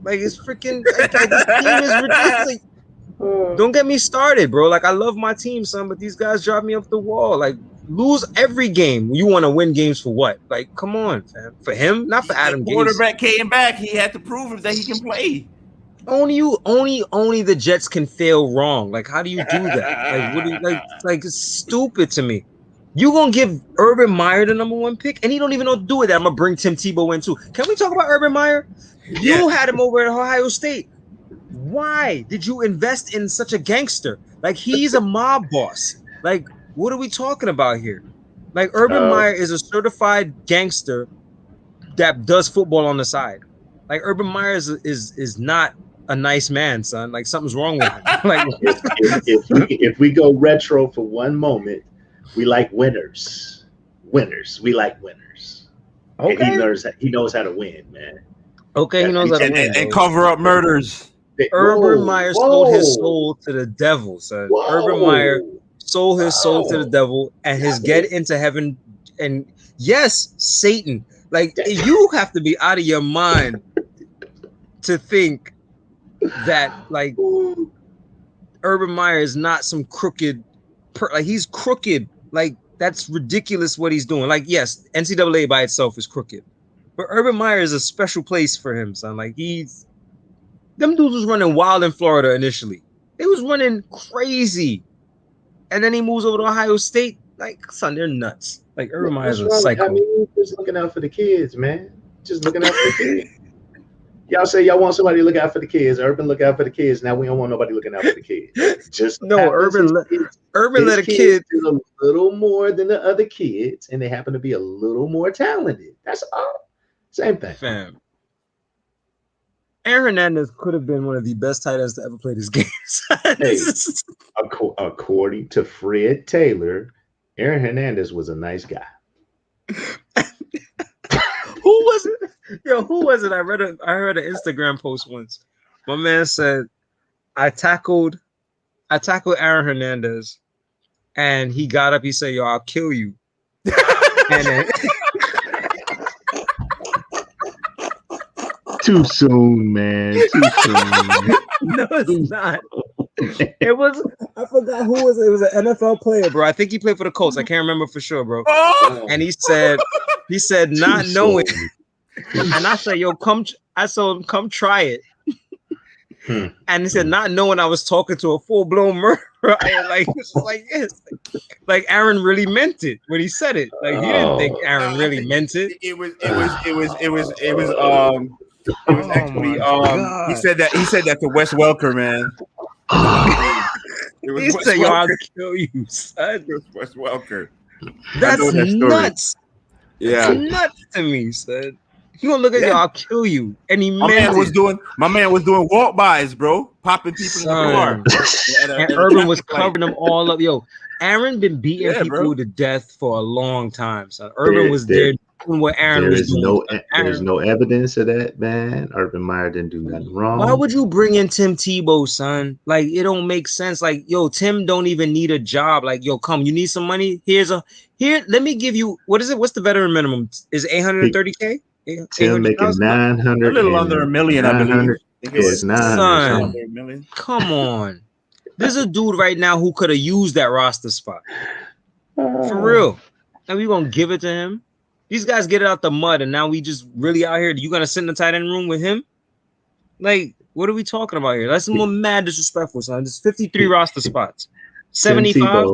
Like, it's freaking. Like, this team is ridiculous. Don't get me started, bro. Like, I love my team, son, but these guys drive me off the wall. Like, lose every game. You want to win games for what? Like, come on, fam. For him, not for Adam Gase. Quarterback came back. He had to prove that he can play. Only the Jets can fail wrong. Like, how do you do that? Like, what do you like? It's stupid to me. You gonna give Urban Meyer the number 1 pick, and he don't even know to do it. I'm gonna bring Tim Tebow in too. Can we talk about Urban Meyer? Yeah. You had him over at Ohio State. Why did you invest in such a gangster? Like, he's a mob boss. Like, what are we talking about here? Like, Urban Meyer is a certified gangster that does football on the side. Like, Urban Meyer is not a nice man, son. Like, something's wrong with him. Like, if we go retro for one moment, we like winners. We like winners. Okay. And he knows how to win, man. Okay, he knows how to win. And cover up murders. Urban Meyer sold his soul to the devil, son. Urban Meyer sold his soul to the devil and his get into heaven. And yes, Satan. Like, you have to be out of your mind to think that, like, Urban Meyer is not some crooked, like, he's crooked. Like, that's ridiculous what he's doing. Like, yes, NCAA by itself is crooked, but Urban Meyer is a special place for him, son. Like, them dudes was running wild in Florida initially. They was running crazy, and then he moves over to Ohio State. Like, son, they're nuts. Like, Urban Meyer's a psycho. I mean, just looking out for the kids, man. Just looking out for the kids. Y'all say y'all want somebody to look out for the kids. Urban look out for the kids. Now we don't want nobody looking out for the kids. Just no, Urban let a kid do a little more than the other kids, and they happen to be a little more talented. That's all. Same thing. Fam. Aaron Hernandez could have been one of the best tight ends to ever play this game. Hey, according to Fred Taylor, Aaron Hernandez was a nice guy. Who was it? Yo, who was it? I heard an Instagram post once. My man said, I tackled Aaron Hernandez, and he got up. He said, "Yo, I'll kill you." And then Too soon, man. Too soon. no, it's not. It was. I forgot who was it. It was an NFL player, bro. I think he played for the Colts. I can't remember for sure, bro. And he said, not knowing. And I said, "Yo, come." I told him, "Come try it." And he said, not knowing I was talking to a full-blown murderer. Like Aaron really meant it when he said it. Like he didn't think Aaron really meant it. It was actually he said that to Wes Welker, man. He said, "Yo, I'll kill you, son." Wes Welker. That's nuts. Yeah, that's nuts to me, son. You gonna look at you, I'll kill you. And my man was doing walk bys, bro, popping people in the car. And Urban was covering them all up. Yo, Aaron been beating people to death for a long time. So Urban was there doing what Aaron was doing. There's no evidence of that, man. Urban Meyer didn't do nothing wrong. Why would you bring in Tim Tebow, son? Like, it don't make sense. Like, yo, Tim don't even need a job. Like, yo, come, you need some money? Let me give you, what is it? What's the veteran minimum? Is it $830K? Tim making 900, a little under $1 million, I believe. It's 900. Son, come on. There's a dude right now who could have used that roster spot. For real. And we gonna give it to him. These guys get it out the mud, and now we just really out here. You gonna sit in the tight end room with him? Like, what are we talking about here? That's more mad disrespectful, son. There's 53 roster spots. 75.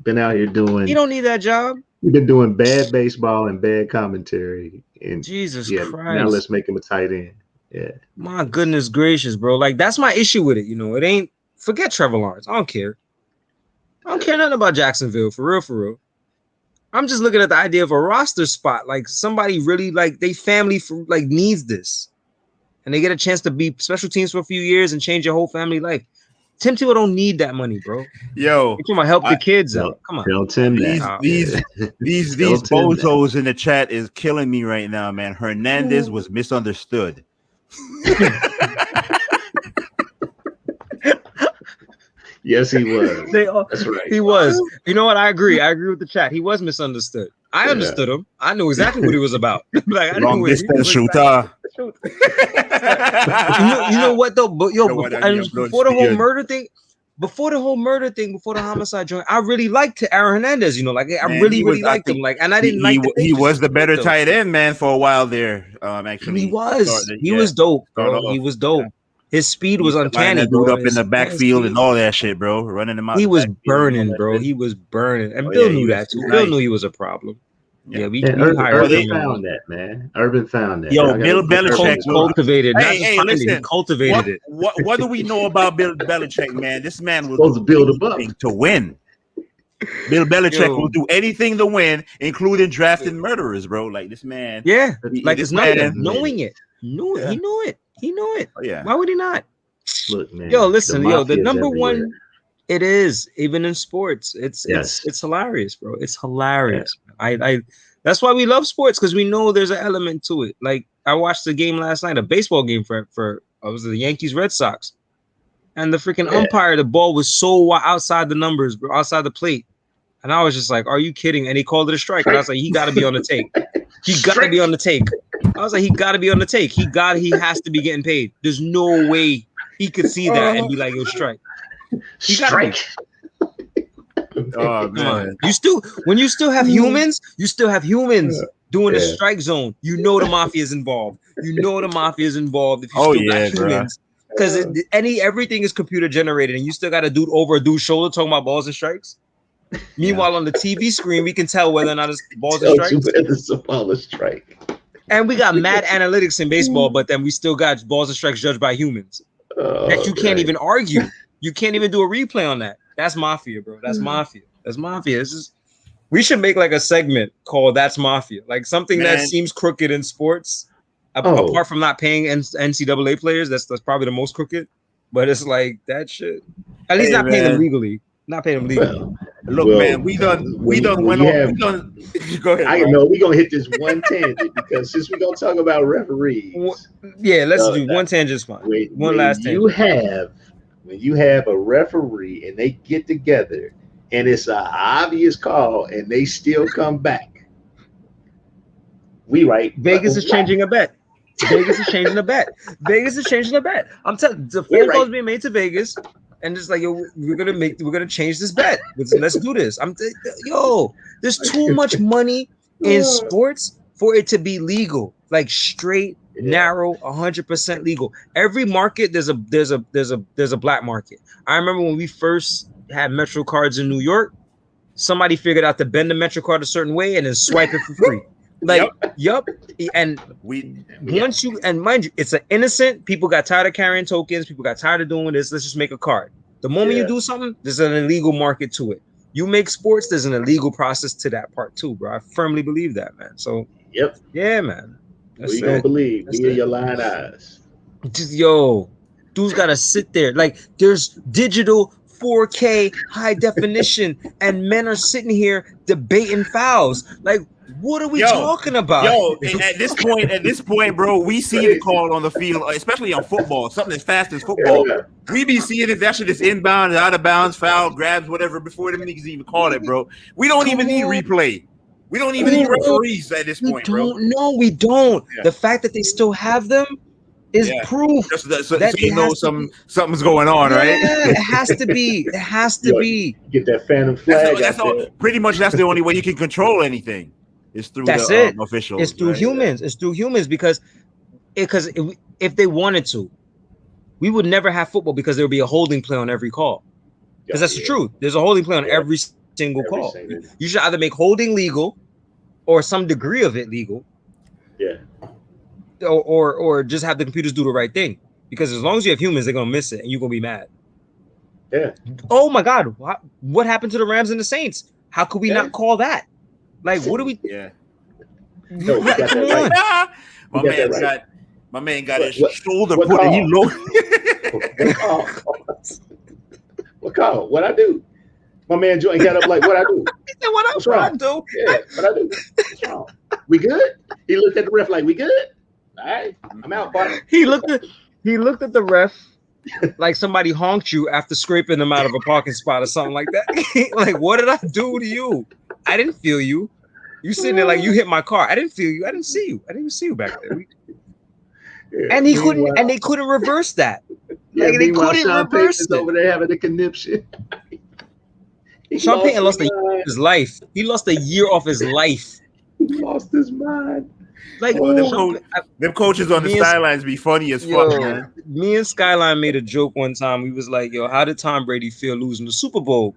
Been out here doing. He don't need that job. You've been doing bad baseball and bad commentary. And Jesus Christ. Now let's make him a tight end. Yeah. My goodness gracious, bro. Like, that's my issue with it. You know, it ain't. Forget Trevor Lawrence. I don't care. I don't care nothing about Jacksonville. For real. I'm just looking at the idea of a roster spot. Like, somebody really, like, they family needs this. And they get a chance to be special teams for a few years and change your whole family life. Tim Tebow don't need that money, bro. Yo, you're gonna help the kids out. Come on, tell Tim these bozos in the chat is killing me right now, man. Hernandez was misunderstood. Yes, he was. That's right. He was. You know what? I agree with the chat. He was misunderstood. I understood him. I knew exactly what he was about. Like, I long knew distance shooter. You know what though? But before the whole murder thing, before the homicide joint, I really liked Aaron Hernandez. You know, like I really liked him. Like, and I didn't like. He was the better tight end, man, for a while there. Actually, he was. He was dope, bro. He was dope. His speed was uncanny, bro. Up in the backfield and all that shit, bro. Running him out. He was burning, bro. He was burning, and Bill knew that too. Bill knew he was a problem. Yeah, we hired Urban found that, man. Urban found that. Yo, Bill Belichick cultivated. Listen, cultivated it. What do we know about Bill Belichick, man? This man was supposed to build him up to win. Bill Belichick will do anything to win, including drafting murderers, bro. Like this man. Yeah, like it's nothing. Knowing it. He knew it. Oh, yeah. Why would he not? Look, man. Yo, listen, the number one. It is, even in sports. It's hilarious, bro. It's hilarious. Yeah. That's why we love sports, because we know there's an element to it. Like, I watched the game last night, a baseball game for was the Yankees Red Sox, and the freaking umpire, the ball was so outside the numbers, bro, outside the plate, and I was just like, "Are you kidding?" And he called it a strike, and I was like, "He got to be on the take. He got to be on the take." I was like, "He got to be on the take. He has to be getting paid. There's no way he could see that and be like, "Yo, strike." Strike. Oh man! When you still have humans, doing the strike zone. You know the mafia is involved. If you still got humans, because everything is computer generated, and you still got a dude over a dude's shoulder talking about balls and strikes. Meanwhile, on the TV screen, we can tell whether or not it's balls and strikes. It's a ball and strike. And we got mad analytics in baseball, but then we still got balls and strikes judged by humans that you can't even argue. You can't even do a replay on that. That's mafia, bro. That's mafia. We should make like a segment called "That's Mafia," like something that seems crooked in sports. Apart from not paying NCAA players, that's probably the most crooked. But it's like that shit. At least not paying them legally. Not paying them legally. Look, man, we done went on. Go ahead. I know we're gonna hit this one tangent because since we're gonna talk about referees. Let's do one tangent is fine. One last tangent. When you have a referee and they get together and it's an obvious call and they still come back. Vegas is changing a bet. Vegas is changing the bet. I'm telling the phone calls being made to Vegas, and it's like, yo, we're gonna change this bet. Let's do this. There's too much money in sports for it to be legal, like straight, narrow, 100% legal. Every market there's a black market. I remember when we first had Metro cards in New York, somebody figured out to bend the Metro card a certain way and then swipe it for free. And mind you, it's an innocent. People got tired of carrying tokens. People got tired of doing this. Let's just make a card. The moment you do something, there's an illegal market to it. You make sports, there's an illegal process to that part too, bro. I firmly believe that, man. So, yeah, man. We gonna believe. We in your lying eyes. Dudes gotta sit there. Like, there's digital 4K high definition, and men are sitting here debating fouls. Like, what are we talking about? At this point, bro, we see the call on the field, especially on football, something as fast as football. We be seeing if that shit is inbound, out of bounds, foul, grabs, whatever, before the niggas even call it, bro. We don't even need replay. We don't even need referees at this point, bro. No, we don't. The fact that they still have them is proof so you know something's going on, right? Yeah, it has to be. It has to be. Get that phantom flag. Pretty much that's the only way you can control anything. It's through officials. It's through humans. It's through humans because if they wanted to, we would never have football because there would be a holding play on every call. Because that's the truth. There's a holding play on every single call. You should either make holding legal or some degree of it legal. Yeah. Or just have the computers do the right thing. Because as long as you have humans, they're gonna miss it and you're gonna be mad. Yeah. Oh my God. What happened to the Rams and the Saints? How could we not call that? Like, what do we? Yeah. No, we got that right. My man got his shoulder put in. You know. What call? What I do? My man Jordan got up like, what I do? He said, what What's wrong? Do? Yeah, what I do? What's wrong? We good? He looked at the ref like, we good? All right, I'm out, buddy. He looked at the ref like somebody honked you after scraping them out of a parking spot or something like that. Like, what did I do to you? I didn't feel you. You sitting there like you hit my car. I didn't feel you. I didn't see you. I didn't even see you back there. And he couldn't. And they couldn't reverse that. Like they couldn't reverse it. Over there having a conniption. Sean Payton lost a year of his life. He lost a year off his life. He lost his mind. Like them coaches on the sidelines be funny as fuck, man. Me and Skyline made a joke one time. We was like, "Yo, how did Tom Brady feel losing the Super Bowl?"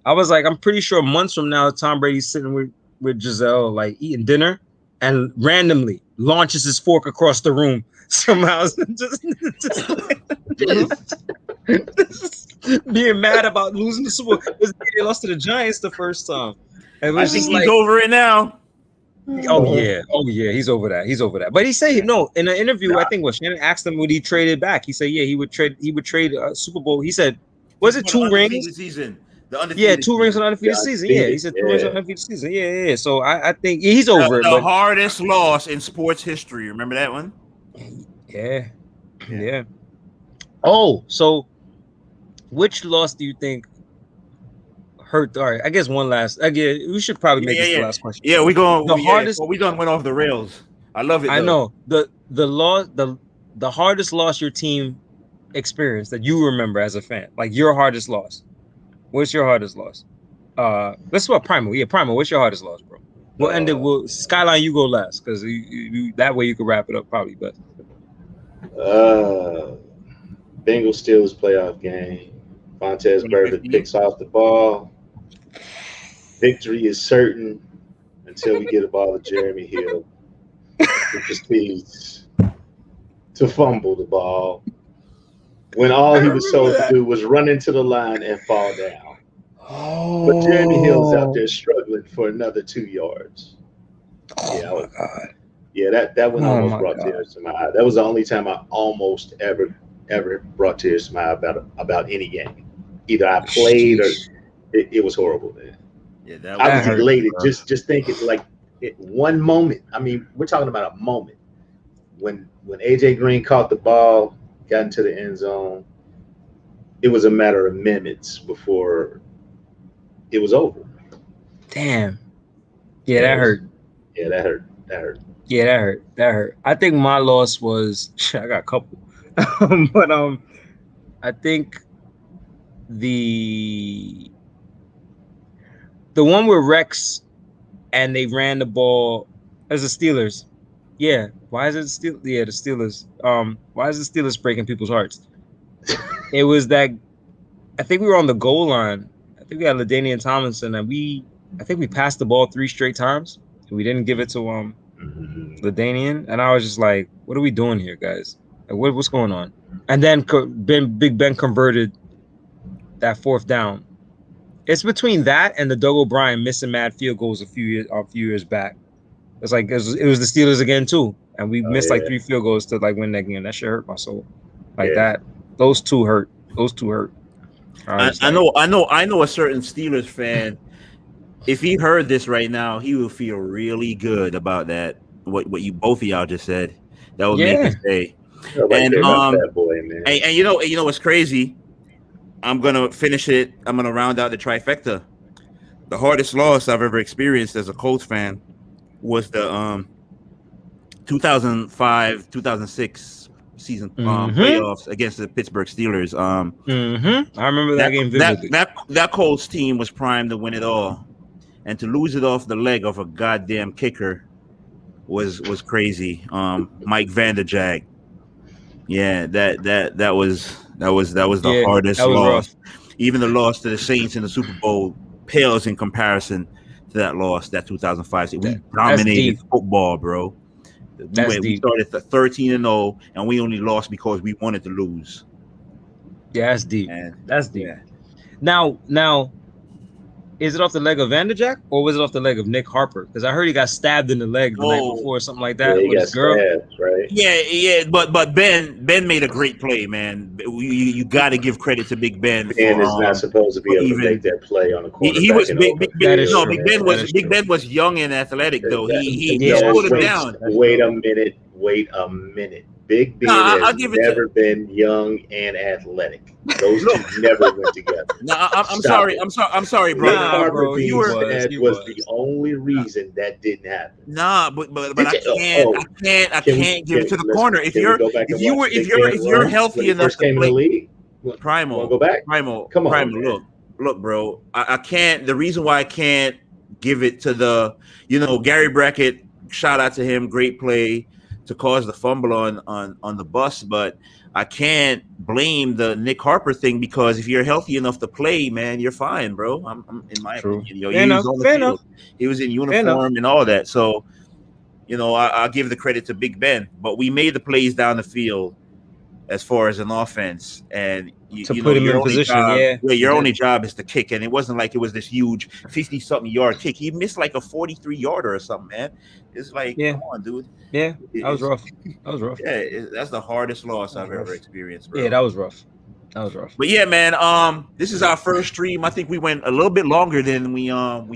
I was like, I'm pretty sure months from now, Tom Brady's sitting with Giselle, like eating dinner, and randomly launches his fork across the room somehow, just being mad about losing the Super Bowl. They lost to the Giants the first time. And I think he's over it now. Oh yeah, he's over that. But he said no in an interview. I think Shannon asked him would he trade it back. He said he would trade a Super Bowl. He said, was it 2 rings? Season. 2 rings on undefeated season. Yeah, he said 2 rings on undefeated season. Yeah. So I think he's over it. The hardest loss in sports history. Remember that one? Yeah. Oh, so which loss do you think hurt? All right, I guess one last. Again, we should probably make this the last question. Yeah, we going. The hardest. We done went off the rails. I love it. I know the hardest loss your team experienced that you remember as a fan, like your hardest loss. What's your hardest loss? Let's talk Primal. Yeah, Primal. What's your hardest loss, bro? We'll end it. Skyline, you go last because you that way you can wrap it up probably. But Bengals Steelers playoff game. Fontez Burfict picks off the ball. Victory is certain until we get a ball to Jeremy Hill. He proceeds to fumble the ball when all he was told to do was run into the line and fall down. But Jeremy Hill's out there struggling for another 2 yards. Oh my God. Yeah, that one Oh almost my brought God. tears to my eye. That was the only time I almost ever brought tears to my eye about any game. Either I played or Sheesh. it was horrible, man. Yeah, I That was hurt. elated just thinking like one moment. I mean, we're talking about a moment when AJ Green caught the ball, got into the end zone. It was a matter of minutes before it was over. Damn. Yeah, that hurt. Yeah, that hurt. That hurt. Yeah, that hurt. That hurt. I think my loss was I got a couple. But I think the the one with Rex and they ran the ball as the Steelers. Yeah. Why is it still? Yeah, the Steelers. Why is the Steelers breaking people's hearts? It was that I think we were on the goal line. I think we had LaDainian Tomlinson, and I think we passed the ball 3 straight times. And we didn't give it to Mhm. LaDainian, and I was just like, "What are we doing here, guys? Like, what's going on?" And then Big Ben converted that 4th down. It's between that and the Doug O'Brien missing mad field goals a few years back. It's like it was the Steelers again too, and we Oh missed like yeah, 3 field goals to like win that game. That shit hurt my soul. Like yeah. that. Those two hurt. Those two hurt. I know a certain Steelers fan. If he heard this right now, he will feel really good about that. What you both of y'all just said. That would make his day. Nobody And cared about that boy, man. and you know what's crazy? I'm gonna finish it. I'm gonna round out the trifecta. The hardest loss I've ever experienced as a Colts fan was the 2005-2006 season playoffs against the Pittsburgh Steelers. I remember that game vividly. That Colts team was primed to win it all, and to lose it off the leg of a goddamn kicker was crazy. Mike Vanderjagt. Yeah, that was the hardest loss. Rough. Even the loss to the Saints in the Super Bowl pales in comparison to that loss, that 2005. We dominated football, bro. We started 13-0, and we only lost because we wanted to lose. Yeah, that's deep. That's deep. Yeah. Now, is it off the leg of Vanderjagt or was it off the leg of Nick Harper? Because I heard he got stabbed in the leg the night before or something like that. Yeah, he got stabbed, right? Yeah. But Ben made a great play, man. You got to give credit to Big Ben. Ben is not supposed to be able to make that play on the quarterback. He was Big Ben was young and athletic though. He slowed him down. Wait a minute. Big Ben has never been young and athletic. Those two never went together. No, I'm sorry, bro. Nah, bro, he was the only reason that didn't happen. Nah, but I can't give it to the corner. If you're healthy enough to play, Primo, go back. Primo, come on. Look, bro. I can't. The reason why I can't give it to Gary Brackett. Shout out to him, great play to cause the fumble on the bus, but I can't blame the Nick Harper thing because if you're healthy enough to play, man, you're fine, bro. I'm in my opinion. He was on the field. He was in uniform and all that. So, I'll give the credit to Big Ben, but we made the plays down the field as far as an offense, and to put him in position. Your only job is to kick, and it wasn't like it was this huge 50-something yard kick. He missed like a 43-yarder or something, man. It's like, come on, dude. Yeah, that was rough. Yeah, that's the hardest loss I've ever experienced, bro. Yeah, that was rough. But yeah, man, this is our first stream. I think we went a little bit longer than we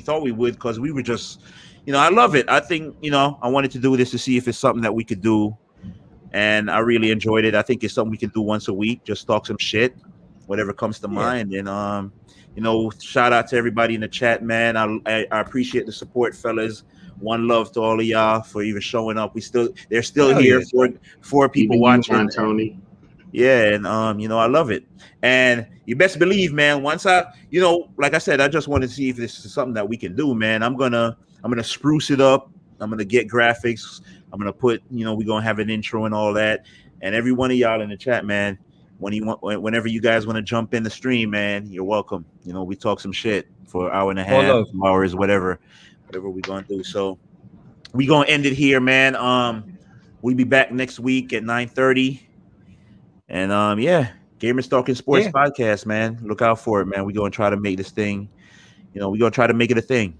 thought we would because we were just, I love it. I think, I wanted to do this to see if it's something that we could do. And I really enjoyed it. I think it's something we can do once a week. Just talk some shit, whatever comes to mind. And shout out to everybody in the chat, man. I appreciate the support, fellas. One love to all of y'all for even showing up. They're still here. Four people watching. Tony. Yeah, and I love it. And you best believe, man. Once like I said, I just want to see if this is something that we can do, man. I'm gonna spruce it up. I'm gonna get graphics. I'm gonna put, we're gonna have an intro and all that. And every one of y'all in the chat, man, whenever you guys want to jump in the stream, man, you're welcome. We talk some shit for an hour and a half, 2 hours, whatever we're gonna do. So we're gonna end it here, man. We'll be back next week at 9:30. And Gamers Talking Sports Podcast, man. Look out for it, man. We're gonna try to make this thing, we're gonna try to make it a thing.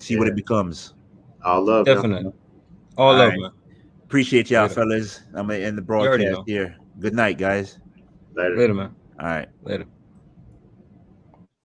See what it becomes. All love, definitely. All love, man. Appreciate y'all, Later. fellas. I'm gonna end the You already broadcast know. here. Good night, guys. Later. Later, man. All right. Later.